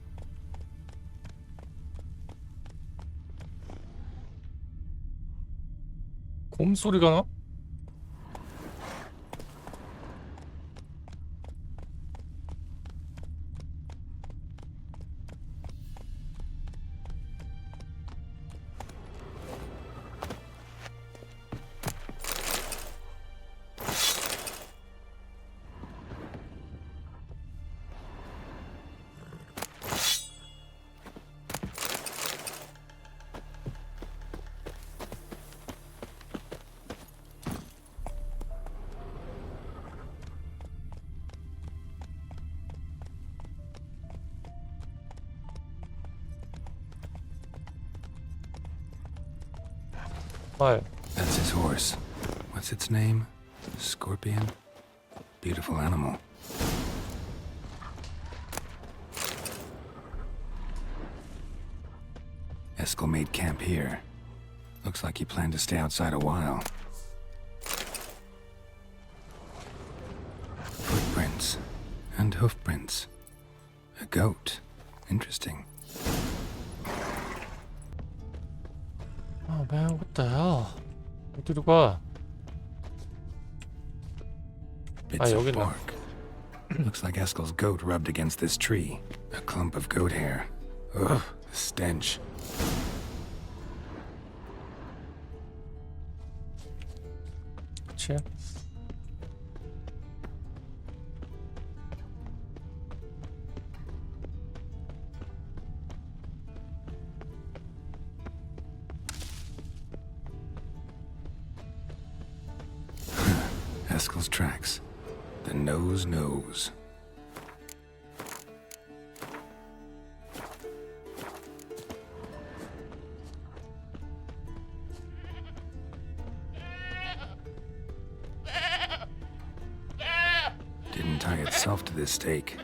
Speaker 4: 곰 소리가 나? 말.
Speaker 5: That's his horse. What's its name? Scorpion? Beautiful animal. Eskel made camp here. Looks like he planned to stay outside a while. Footprints. And hoofprints. A goat. Interesting.
Speaker 4: Oh man, what the hell? 어디로 가?
Speaker 5: Bits of
Speaker 4: 여기는.
Speaker 5: bark. Looks like Eskel's goat rubbed against this tree. A clump of goat hair. Ugh, the stench.
Speaker 4: 그치?
Speaker 5: Eskel's tracks. The nose knows. Didn't tie itself to this stake.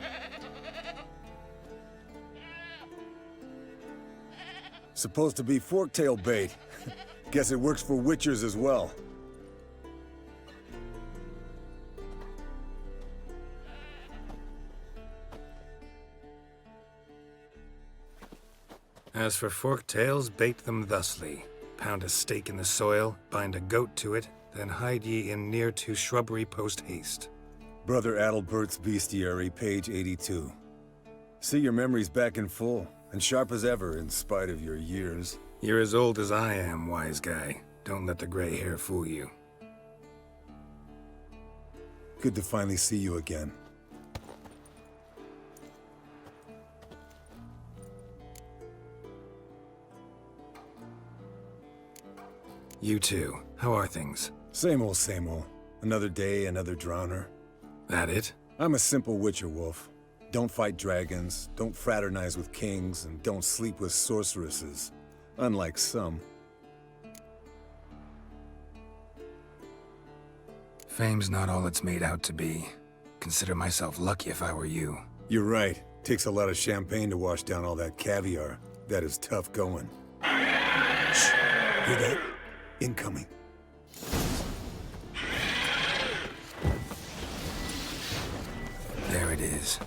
Speaker 14: Supposed to be forktail bait. Guess it works for witchers as well.
Speaker 5: As for forked tails, bait them thusly. Pound a stake in the soil, bind a goat to it, then hide ye in near to shrubbery post haste.
Speaker 14: Brother Adalbert's Bestiary, page 82. See, your memory's back in full, and sharp as ever in spite of your years.
Speaker 5: You're as old as I am, wise guy. Don't let the gray hair fool you.
Speaker 14: Good to finally see you again.
Speaker 5: You too. How are things?
Speaker 14: Same old, same old. Another day, another drowner.
Speaker 5: That it?
Speaker 14: I'm a simple witcher wolf. Don't fight dragons, don't fraternize with kings, and don't sleep with sorceresses. Unlike some.
Speaker 5: Fame's not all it's made out to be. Consider myself lucky if I were you.
Speaker 14: You're right. Takes a lot of champagne to wash down all that caviar. That is tough going. Shh. Hear that? Incoming.
Speaker 5: There it is.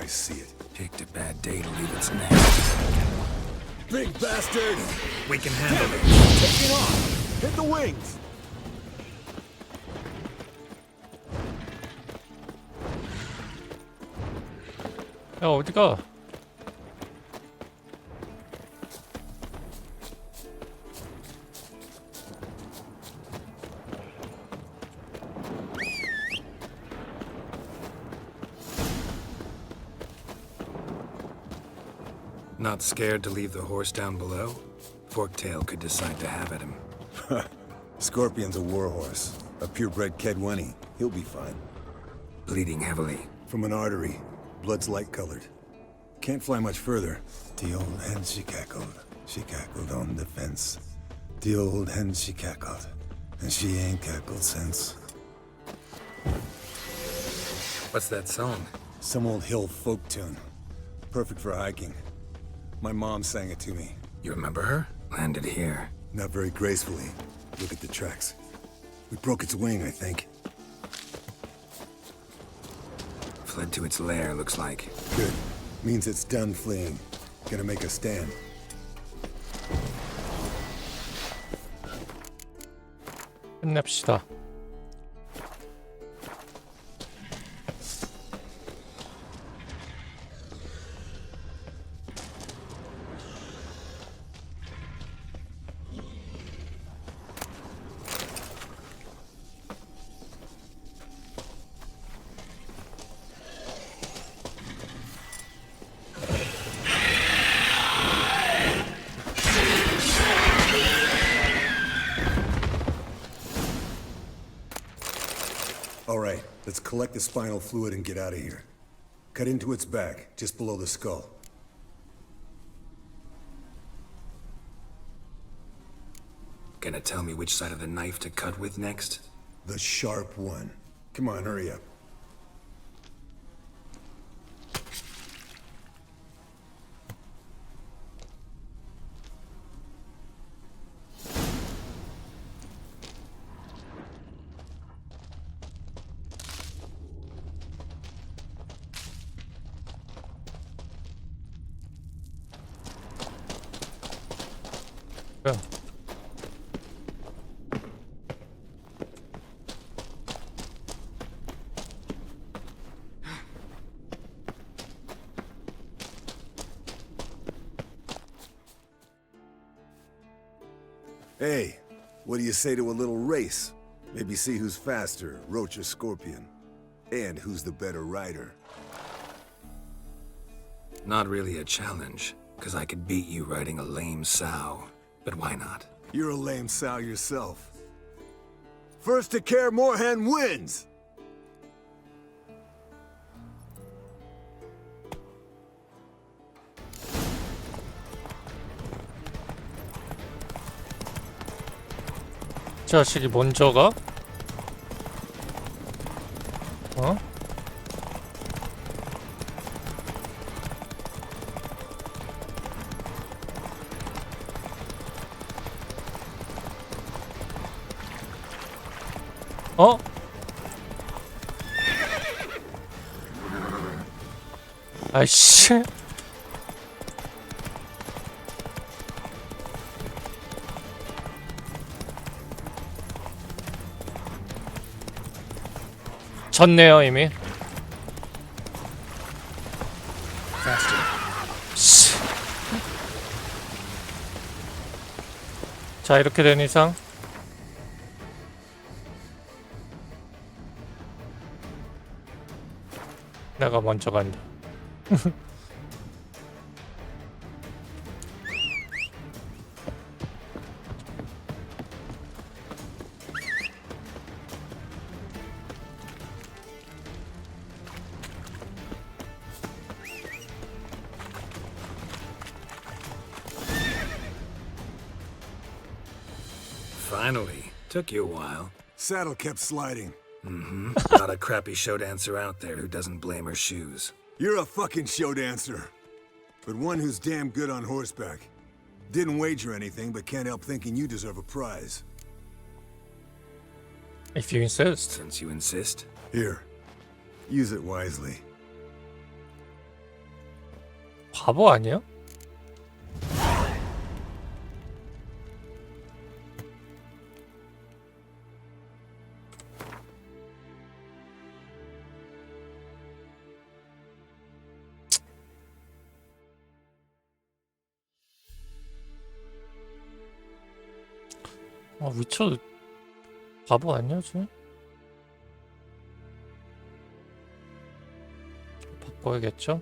Speaker 14: I see it.
Speaker 5: Picked a bad day to leave its nest.
Speaker 14: Big bastard!
Speaker 5: We can handle it.
Speaker 14: Take it off! Hit the wings!
Speaker 4: 야, 어디가?
Speaker 5: Not scared to leave the horse down below? Forktail could decide to have at him.
Speaker 14: Scorpion's a warhorse. A purebred Kedwenny. He'll be fine.
Speaker 5: Bleeding heavily.
Speaker 14: From an artery. Blood's light-colored. Can't fly much further. The old hen, she cackled. She cackled on the fence. The old hen, she cackled. And she ain't cackled since.
Speaker 5: What's that song?
Speaker 14: Some old hill folk tune. Perfect for hiking. My mom sang it to me.
Speaker 5: You remember her? Landed here.
Speaker 14: Not very gracefully. Look at the tracks. We broke its wing, I think.
Speaker 5: Fled to its lair, looks like.
Speaker 14: Good. Means it's done fleeing. Gonna make a stand.
Speaker 4: 끝냅시다.
Speaker 14: All right, let's collect the spinal fluid and get out of here. Cut into its back, just below the skull.
Speaker 5: Gonna tell me which side of the knife to cut with next?
Speaker 14: The sharp one. Come on, hurry up. Hey, what do you say to a little race? Maybe see who's faster, Roach or Scorpion. And who's the better rider.
Speaker 5: Not really a challenge, because I could beat you riding a lame sow. But why not?
Speaker 14: You're a lame sow yourself. First to Kaer Morhen wins!
Speaker 4: 자식이 먼저 가? 어? 어? 아이씨. 졌네요 이미. 자 이렇게 된 이상 내가 먼저 간다.
Speaker 5: Finally. Took you a while.
Speaker 14: Saddle kept sliding.
Speaker 5: Mm-hmm. Not a crappy show dancer out there who doesn't blame her shoes.
Speaker 14: You're a fucking show dancer. But one who's damn good on horseback. Didn't wager anything, but can't help thinking you deserve a prize.
Speaker 4: If you insist.
Speaker 5: Since you insist.
Speaker 14: Here. Use it wisely.
Speaker 4: 바보 아니야? 위쳐 바보 아니야 쟤? 바꿔야겠죠?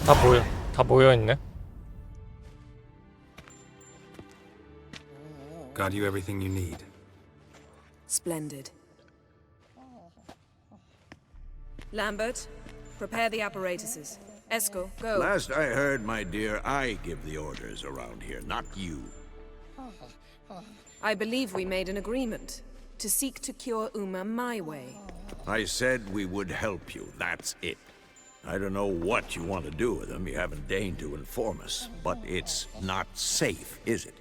Speaker 4: 다 모여 있네.
Speaker 5: Got you everything you need.
Speaker 10: Splendid. Lambert, prepare the apparatuses. Eskel, go.
Speaker 3: Last I heard, my dear, I give the orders around here, not you.
Speaker 10: I believe we made an agreement to seek to cure Uma my way.
Speaker 3: I said we would help you, that's it. I don't know what you want to do with them, you haven't deigned to inform us, but it's not safe, is it?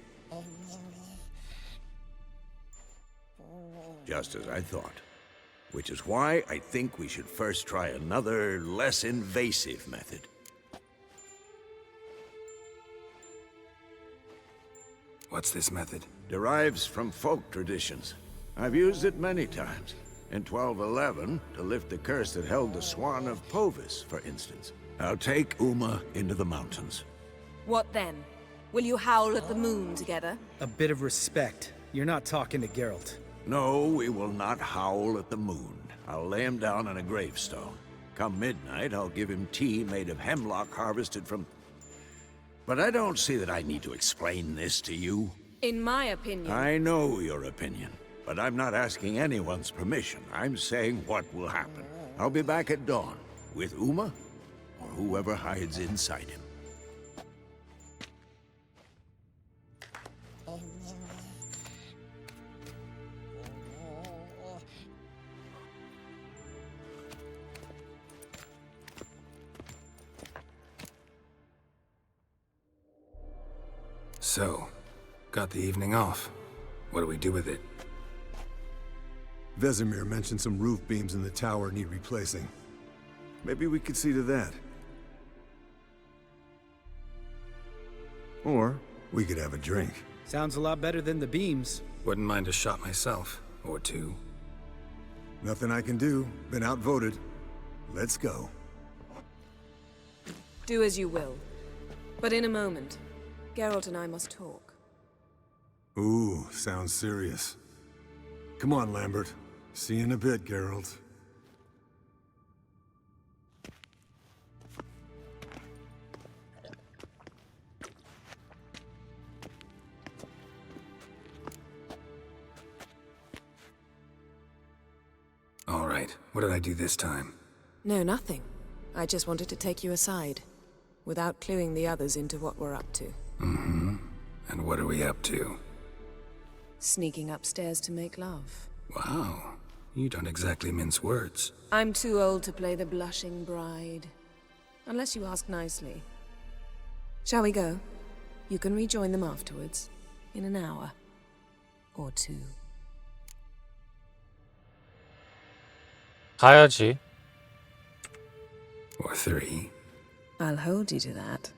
Speaker 3: Just as I thought. Which is why I think we should first try another, less invasive method.
Speaker 5: What's this method?
Speaker 3: Derives from folk traditions. I've used it many times. In 1211, to lift the curse that held the Swan of Povis, for instance. I'll take Uma into the mountains.
Speaker 10: What then? Will you howl at the moon together?
Speaker 8: A bit of respect. You're not talking to Geralt.
Speaker 3: No, we will not howl at the moon. I'll lay him down on a gravestone. Come midnight, I'll give him tea made of hemlock harvested from... But I don't see that I need to explain this to you.
Speaker 10: In my opinion...
Speaker 3: I know your opinion, but I'm not asking anyone's permission. I'm saying what will happen. I'll be back at dawn, with Uma, or whoever hides inside him.
Speaker 5: So, got the evening off. What do we do with it?
Speaker 14: Vesemir mentioned some roof beams in the tower need replacing. Maybe we could see to that. Or we could have a drink.
Speaker 8: Sounds a lot better than the beams.
Speaker 5: Wouldn't mind a shot myself, or two.
Speaker 14: Nothing I can do. Been outvoted. Let's go.
Speaker 10: Do as you will. But in a moment, Geralt and I must talk.
Speaker 14: Ooh, sounds serious. Come on, Lambert. See you in a bit, Geralt.
Speaker 5: All right, what did I do this time?
Speaker 10: No, nothing. I just wanted to take you aside, without cluing the others into what we're up to.
Speaker 5: Mm-hmm. And what are we up to?
Speaker 10: Sneaking upstairs to make love.
Speaker 5: Wow, you don't exactly mince words.
Speaker 10: I'm too old to play the blushing bride. Unless you ask nicely. Shall we go? You can rejoin them afterwards. In an hour. Or two.
Speaker 4: 가야지.
Speaker 5: Or three.
Speaker 10: I'll hold you to that.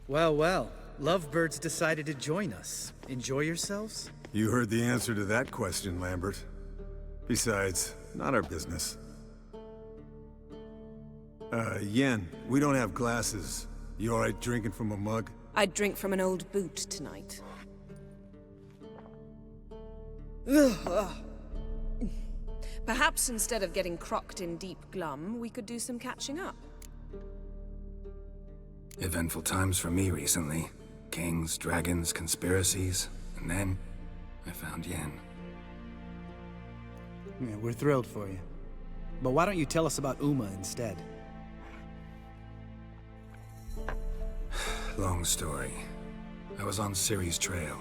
Speaker 8: Well, well. Lovebirds decided to join us. Enjoy yourselves?
Speaker 14: You heard the answer to that question, Lambert. Besides, not our business. Yen, we don't have glasses. You alright drinking from a mug?
Speaker 10: I'd drink from an old boot tonight. Perhaps instead of getting crocked in deep glum, we could do some catching up.
Speaker 5: Eventful times for me recently. Kings, dragons, conspiracies, and then I found Yen.
Speaker 8: Yeah, we're thrilled for you. But why don't you tell us about Uma instead?
Speaker 5: Long story. I was on Ciri's trail.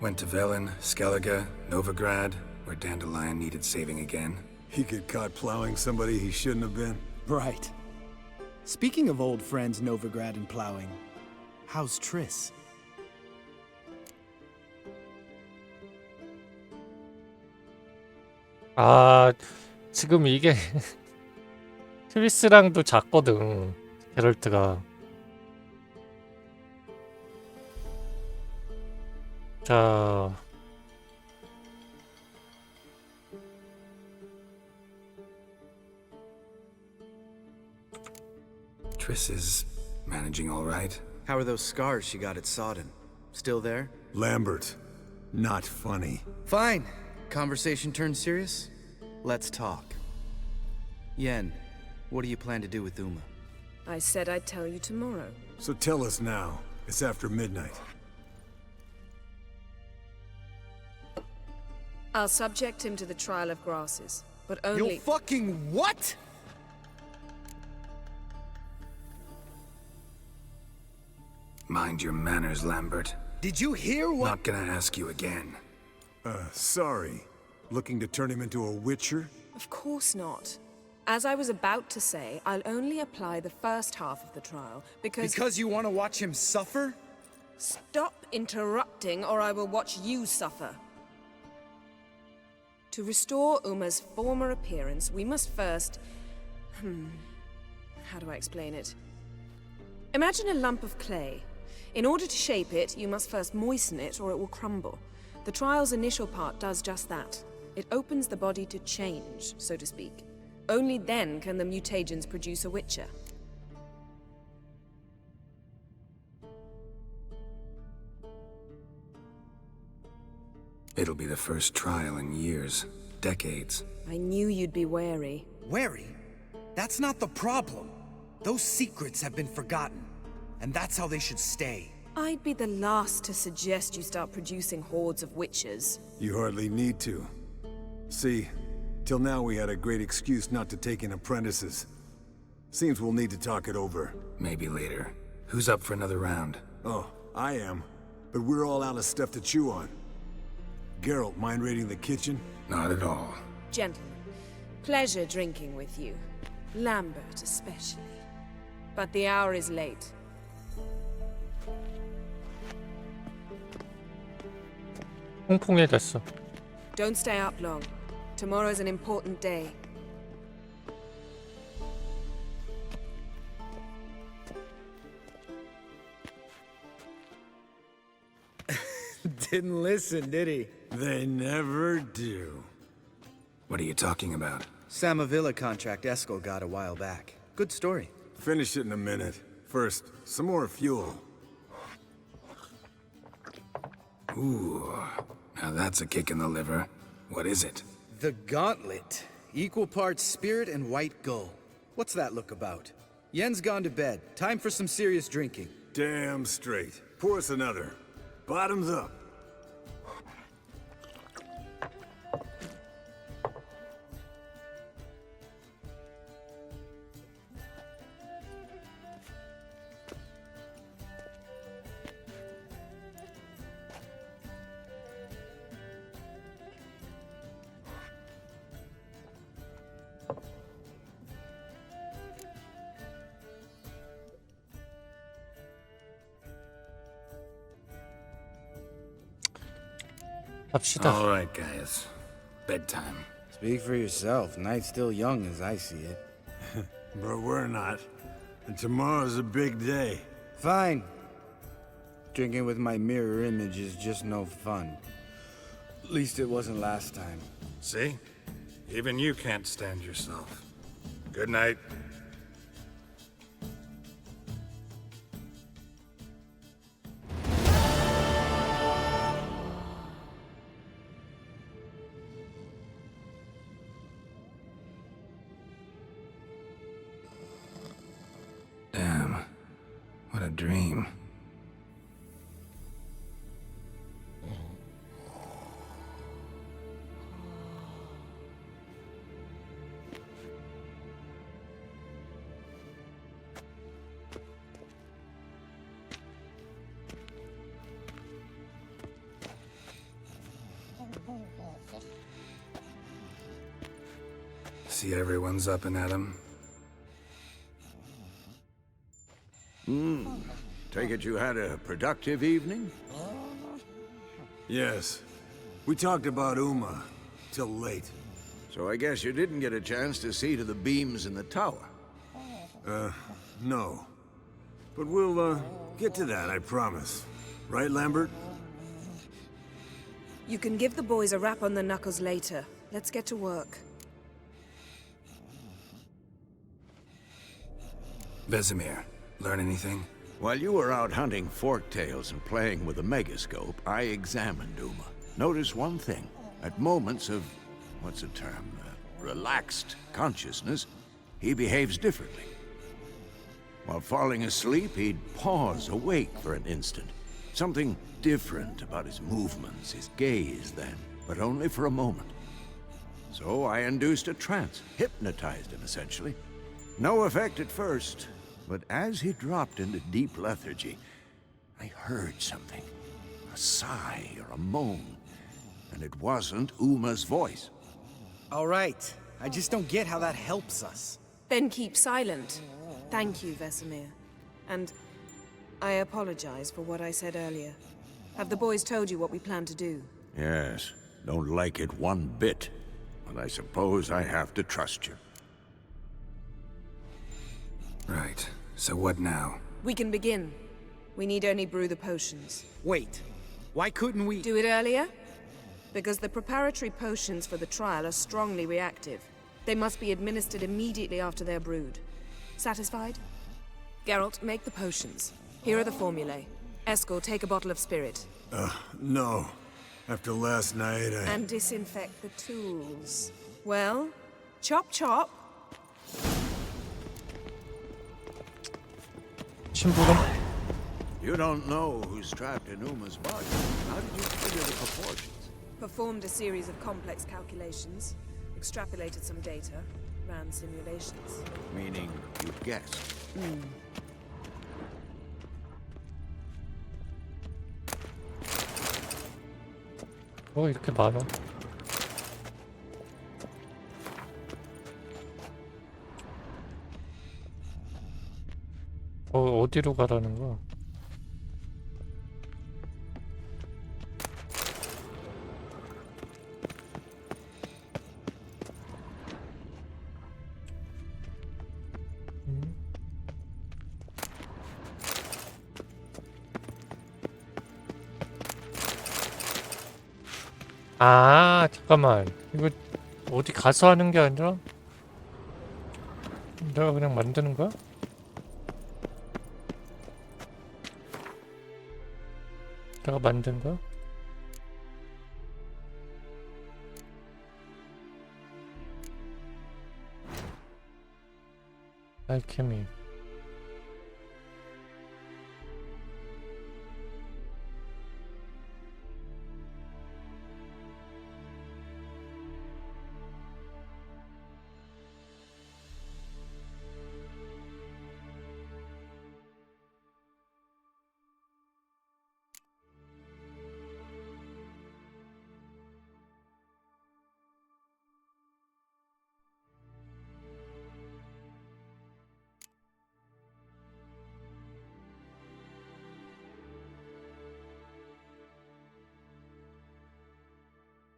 Speaker 5: Went to Velen, Skellige, Novigrad, where Dandelion needed saving again.
Speaker 14: He get caught plowing somebody he shouldn't have been.
Speaker 8: Right. Speaking of old friends Novigrad and plowing, how's Triss?
Speaker 4: 아, 지금 이게 트리스랑도 작거든. 게럴트가. 자,
Speaker 5: Triss is managing all right.
Speaker 8: How are those scars she got at Sodden? Still there?
Speaker 14: Lambert, not funny.
Speaker 8: Fine. Conversation turned serious? Let's talk. Yen, what do you plan to do with Uma?
Speaker 10: I said I'd tell you tomorrow.
Speaker 14: So tell us now. It's after midnight.
Speaker 10: I'll subject him to the trial of grasses, but only—
Speaker 8: You'll fucking what?
Speaker 5: Mind your manners, Lambert.
Speaker 8: Did you hear what—
Speaker 5: Not gonna ask you again.
Speaker 14: Sorry. Looking to turn him into a witcher?
Speaker 10: Of course not. As I was about to say, I'll only apply the first half of the trial, because—
Speaker 8: Because you want to watch him suffer?
Speaker 10: Stop interrupting, or I will watch you suffer. To restore Uma's former appearance, we must first— how do I explain it? Imagine a lump of clay. In order to shape it, you must first moisten it, or it will crumble. The trial's initial part does just that. It opens the body to change, so to speak. Only then can the mutagens produce a witcher.
Speaker 5: It'll be the first trial in years, decades.
Speaker 10: I knew you'd be wary.
Speaker 8: Wary? That's not the problem. Those secrets have been forgotten, and that's how they should stay.
Speaker 10: I'd be the last to suggest you start producing hordes of witches.
Speaker 14: You hardly need to. See, till now we had a great excuse not to take in apprentices. Seems we'll need to talk it over.
Speaker 5: Maybe later. Who's up for another round?
Speaker 14: Oh, I am. But we're all out of stuff to chew on. Geralt, mind raiding the kitchen?
Speaker 5: Not at all.
Speaker 10: Gentlemen, pleasure drinking with you. Lambert especially. But the hour is late.
Speaker 4: 홍풍해졌어.
Speaker 10: Don't stay up long. Tomorrow's an important day.
Speaker 8: Didn't listen, did he?
Speaker 14: They never do.
Speaker 5: What are you talking about?
Speaker 8: Samavilla contract Eskel got a while back. Good story.
Speaker 14: Finish it in a minute. First, some more fuel.
Speaker 5: Ooh, now that's a kick in the liver. What is it?
Speaker 8: The Gauntlet. Equal parts spirit and white gull. What's that look about? Yen's gone to bed. Time for some serious drinking.
Speaker 14: Damn straight. Pour us another. Bottoms up.
Speaker 4: 갑시다.
Speaker 5: All right, guys. Bedtime.
Speaker 15: Speak for yourself. Night's still young as I see it.
Speaker 14: But we're not. And tomorrow's a big day.
Speaker 15: Fine. Drinking with my mirror image is just no fun. At least it wasn't last time.
Speaker 5: See? Even you can't stand yourself. Good night. Damn. What a dream. See everyone's up and at 'em.
Speaker 3: Take it you had a productive evening?
Speaker 14: Yes. We talked about Uma till late.
Speaker 3: So I guess you didn't get a chance to see to the beams in the tower.
Speaker 14: No. But we'll, get to that, I promise. Right, Lambert?
Speaker 10: You can give the boys a rap on the knuckles later. Let's get to work.
Speaker 5: Vesemir, learn anything?
Speaker 3: While you were out hunting forktails and playing with a megascope, I examined Uma. Notice one thing. At moments of, what's the term, relaxed consciousness, he behaves differently. While falling asleep, he'd pause awake for an instant. Something different about his movements, his gaze then, but only for a moment. So I induced a trance, hypnotized him essentially. No effect at first, but as he dropped into deep lethargy, I heard something. A sigh or a moan. And it wasn't Uma's voice.
Speaker 8: All right. I just don't get how that helps us.
Speaker 10: Then keep silent. Thank you, Vesemir. And I apologize for what I said earlier. Have the boys told you what we plan to do?
Speaker 3: Yes, don't like it one bit. But I suppose I have to trust you.
Speaker 5: Right. So what now?
Speaker 10: We can begin. We need only brew the potions.
Speaker 8: Wait. Why couldn't we...
Speaker 10: Do it earlier? Because the preparatory potions for the trial are strongly reactive. They must be administered immediately after they're brewed. Satisfied? Geralt, make the potions. Here are the formulae. Eskel, take a bottle of spirit.
Speaker 14: No. After last night,
Speaker 10: And disinfect the tools. Well, chop chop.
Speaker 4: 심부름?
Speaker 3: You don't know who's trapped in Uma's body. How did you figure the proportions?
Speaker 10: Performed a series of complex calculations, extrapolated some data, ran simulations.
Speaker 3: Meaning you guessed.
Speaker 4: 이렇게 많아? 어디로 가라는 거야? 아, 잠깐만. 이거 어디 가서 하는 게 아니라 내가 그냥 만드는 거야? 내가 만든 거야? 알케미.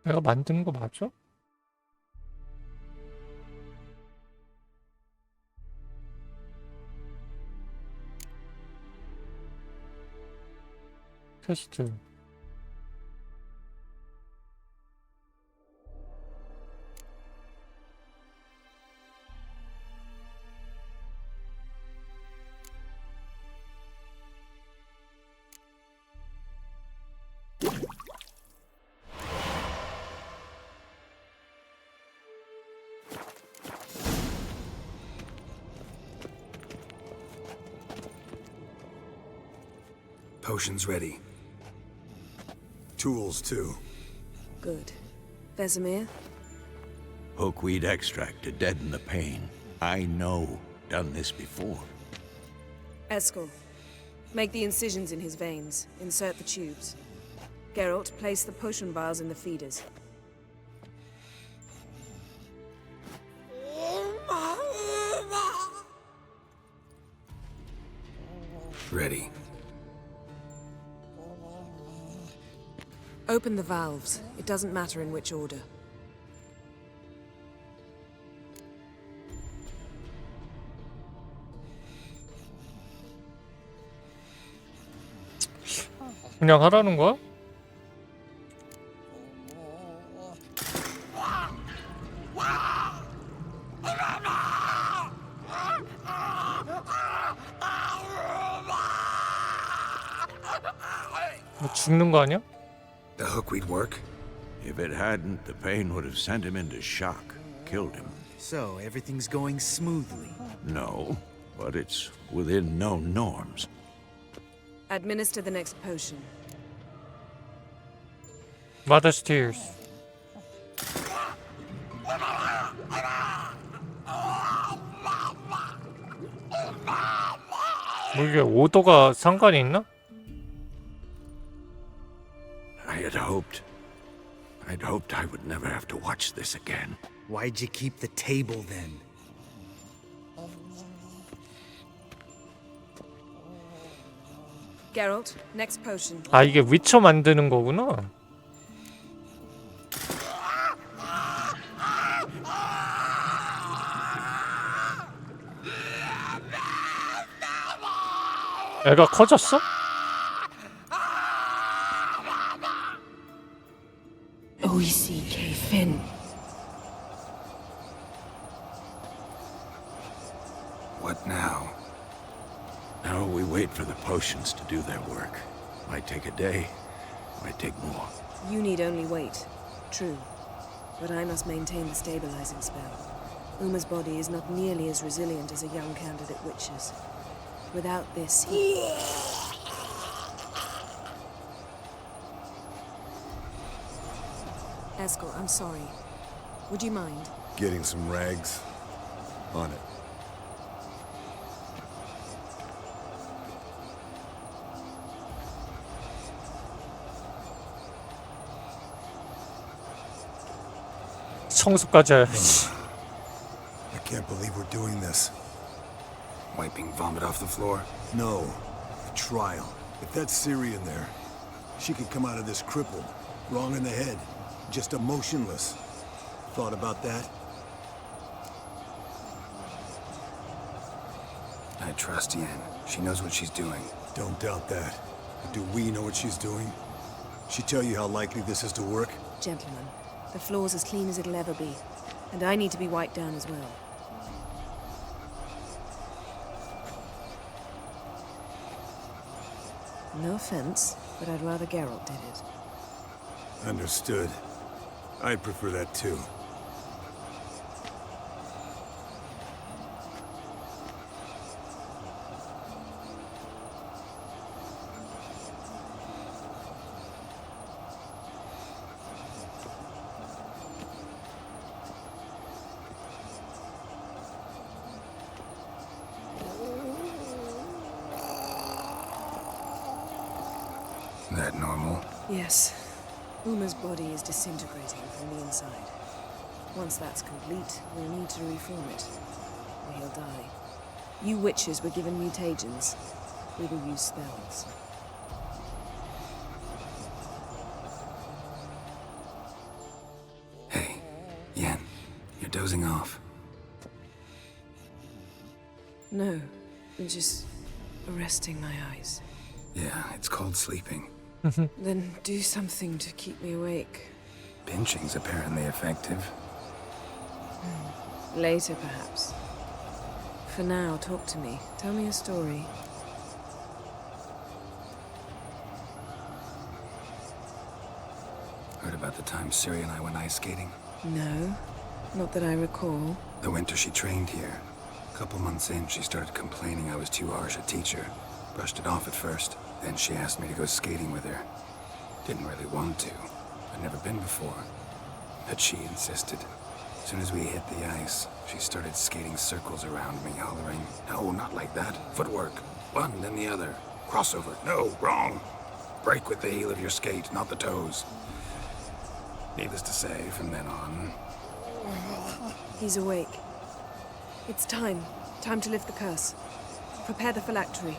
Speaker 4: 내가 만든 거 맞아? 테스트.
Speaker 5: Potions ready.
Speaker 14: Tools, too.
Speaker 10: Good. Vesemir?
Speaker 3: Hookweed extract to deaden the pain. I know. Done this before.
Speaker 10: Eskel, make the incisions in his veins. Insert the tubes. Geralt, place the potion vials in the feeders.
Speaker 5: Ready.
Speaker 10: Open the valves. It doesn't matter in which order.
Speaker 4: 그냥 하라는 거야? 뭐 죽는 거 아니야?
Speaker 5: The hook we'd work?
Speaker 3: If it hadn't, the pain would have sent him into shock, killed him.
Speaker 8: So, everything's going smoothly.
Speaker 3: No, but it's within known norms.
Speaker 10: Administer the next potion.
Speaker 4: Mother's tears. 뭐 이게 오도가 상관이 있나?
Speaker 3: I'd hoped I would never have to watch this again.
Speaker 8: Why'd you keep the table then?
Speaker 10: Geralt, next potion.
Speaker 4: 아 이게 위쳐 만드는 거구나. 애가 커졌어?
Speaker 10: OECK Finn.
Speaker 5: What now?
Speaker 3: Now we wait for the potions to do their work. Might take a day, might take more.
Speaker 10: You need only wait. True. But I must maintain the stabilizing spell. Uma's body is not nearly as resilient as a young candidate witch's. Without this, he... Eskel, I'm sorry. Would you mind?
Speaker 14: Getting some rags? On it.
Speaker 4: 청소까지 해.
Speaker 14: I can't believe we're doing this.
Speaker 5: Wiping vomit off the floor?
Speaker 14: No. A trial. If that's Ciri in there, she could come out of this crippled, wrong in the head, just emotionless. Thought about that?
Speaker 5: I trust Yen. She knows what she's doing.
Speaker 14: Don't doubt that. But do we know what she's doing? She tell you how likely this is to work?
Speaker 10: Gentlemen, the floor's as clean as it'll ever be. And I need to be wiped down as well. No offense, but I'd rather Geralt did it.
Speaker 14: Understood. I'd prefer that too.
Speaker 5: That normal?
Speaker 10: Yes. Uma's body is disintegrating from the inside. Once that's complete, we'll need to reform it, or he'll die. You witches were given mutagens. We will use spells.
Speaker 5: Hey, Yen, you're dozing off.
Speaker 10: No, I'm just resting my eyes.
Speaker 5: Yeah, it's called sleeping.
Speaker 10: Then do something to keep me awake.
Speaker 5: Pinching's apparently effective.
Speaker 10: Later, perhaps. For now, talk to me. Tell me a story.
Speaker 5: Heard about the time Ciri and I went ice skating?
Speaker 10: No, not that I recall.
Speaker 5: The winter she trained here. A couple months in, she started complaining I was too harsh a teacher. Brushed it off at first. Then she asked me to go skating with her. Didn't really want to. I'd never been before. But she insisted. As soon as we hit the ice, she started skating circles around me, hollering, "No, not like that. Footwork. One, then the other. Crossover. No, wrong. Break with the heel of your skate, not the toes." Needless to say, from then on...
Speaker 10: He's awake. It's time. Time to lift the curse. Prepare the phylactery.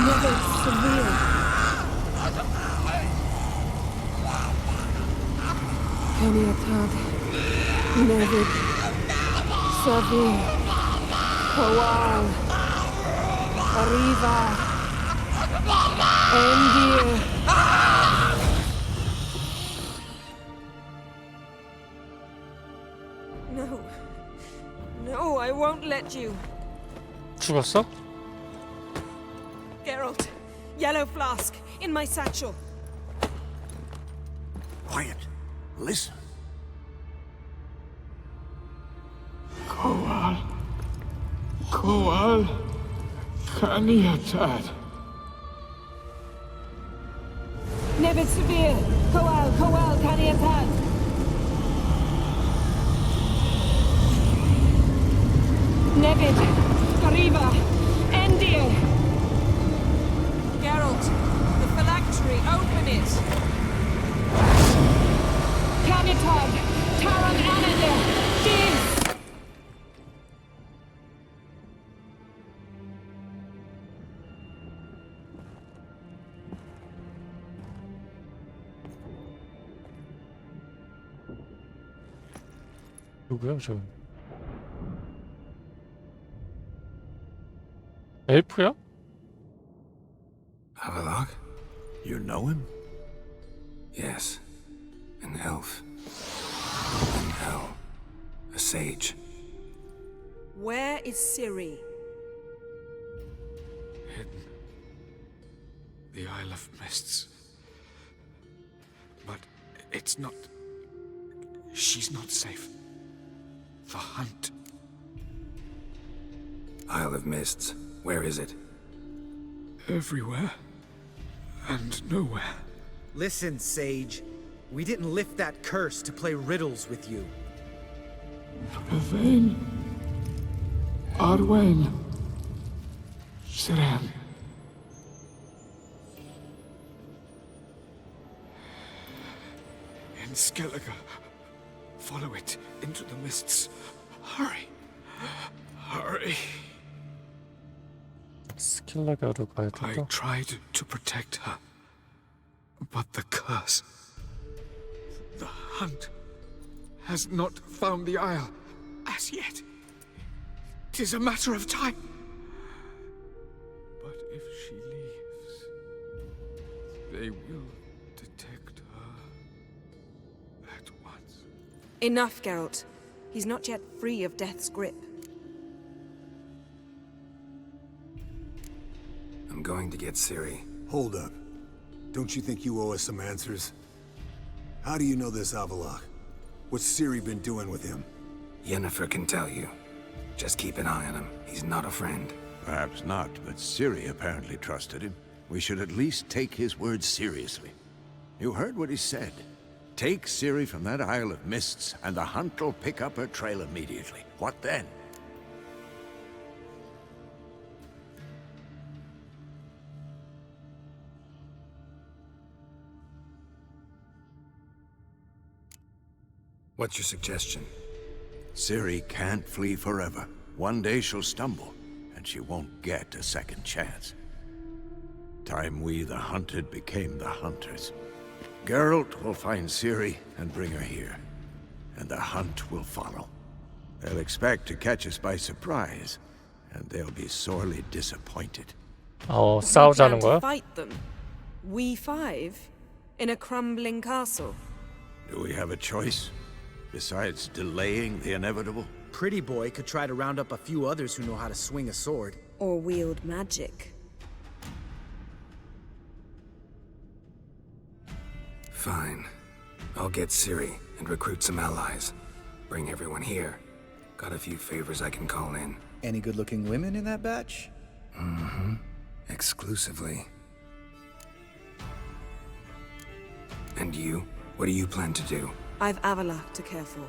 Speaker 11: Never severe. Peniatad. Never severe. Hawal. Arriva. Endir.
Speaker 10: No. won't let you.
Speaker 4: 죽었어?
Speaker 10: Geralt, yellow flask in my satchel.
Speaker 3: Quiet. Listen.
Speaker 13: Koal, Kaniatad.
Speaker 11: Nevid Severe! Koal, Kaniatad! Nevid! Gariva! Endir!
Speaker 10: Geralt, the phylactery, open it!
Speaker 11: Kanitad! Taran Anadir! Diz!
Speaker 4: 누구야 저? 엘프야?
Speaker 5: Havelock?
Speaker 3: You know him?
Speaker 5: Yes. An elf. In hell. A sage.
Speaker 10: Where is Ciri?
Speaker 12: Hidden. The Isle of Mists. But it's not... She's not safe. The hunt.
Speaker 5: Isle of Mists. Where is it?
Speaker 12: Everywhere. And nowhere.
Speaker 8: Listen, Sage. We didn't lift that curse to play riddles with you.
Speaker 13: Yvain. Arwen. Siren.
Speaker 12: In Skellige. Follow it into the mists. Hurry. Hurry.
Speaker 4: 스킬라가로 가야
Speaker 12: I
Speaker 4: 된다.
Speaker 12: tried to protect her. But the curse... The hunt has not found the Isle as yet. 'Tis a matter of time. But if she leaves, they will detect her at once.
Speaker 10: Enough, Geralt. He's not yet free of death's grip.
Speaker 5: I'm going to get Ciri.
Speaker 14: Hold up. Don't you think you owe us some answers? How do you know this Havelock? What's Ciri been doing with him?
Speaker 5: Yennefer can tell you. Just keep an eye on him. He's not a friend.
Speaker 3: Perhaps not, but Ciri apparently trusted him. We should at least take his words seriously. You heard what he said. Take Ciri from that Isle of Mists, and the hunt will pick up her trail immediately. What then?
Speaker 5: What's your suggestion?
Speaker 3: Ciri can't flee forever. One day she'll stumble, and she won't get a second chance. Time we, the hunted, became the hunters. Geralt will find Ciri and bring her here, and the hunt will follow. They'll expect to catch us by surprise, and they'll be sorely disappointed.
Speaker 4: 싸우자는
Speaker 10: We plan to
Speaker 4: 거야?
Speaker 10: fight them. We five? In a crumbling castle?
Speaker 3: Do we have a choice? Besides delaying the inevitable?
Speaker 8: Pretty Boy could try to round up a few others who know how to swing a sword.
Speaker 10: Or wield magic.
Speaker 5: Fine. I'll get Ciri and recruit some allies. Bring everyone here. Got a few favors I can call in.
Speaker 8: Any good-looking women in that batch?
Speaker 5: Mm-hmm. Exclusively. And you? What do you plan to do?
Speaker 10: I've Avallac'h to care for.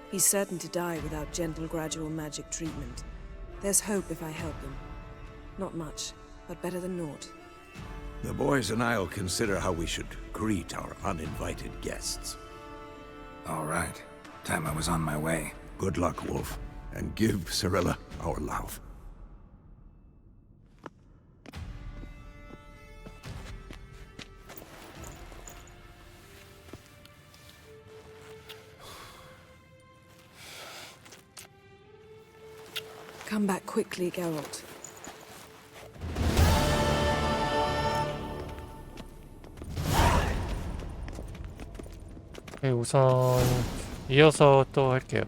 Speaker 10: He's certain to die without gentle, gradual magic treatment. There's hope if I help him. Not much, but better than naught.
Speaker 3: The boys and I'll consider how we should greet our uninvited guests.
Speaker 5: All right. Time I was on my way.
Speaker 3: Good luck, Wolf, and give Cirilla our love.
Speaker 10: Come back quickly, Geralt.
Speaker 4: 우선 이어서 또 할게요.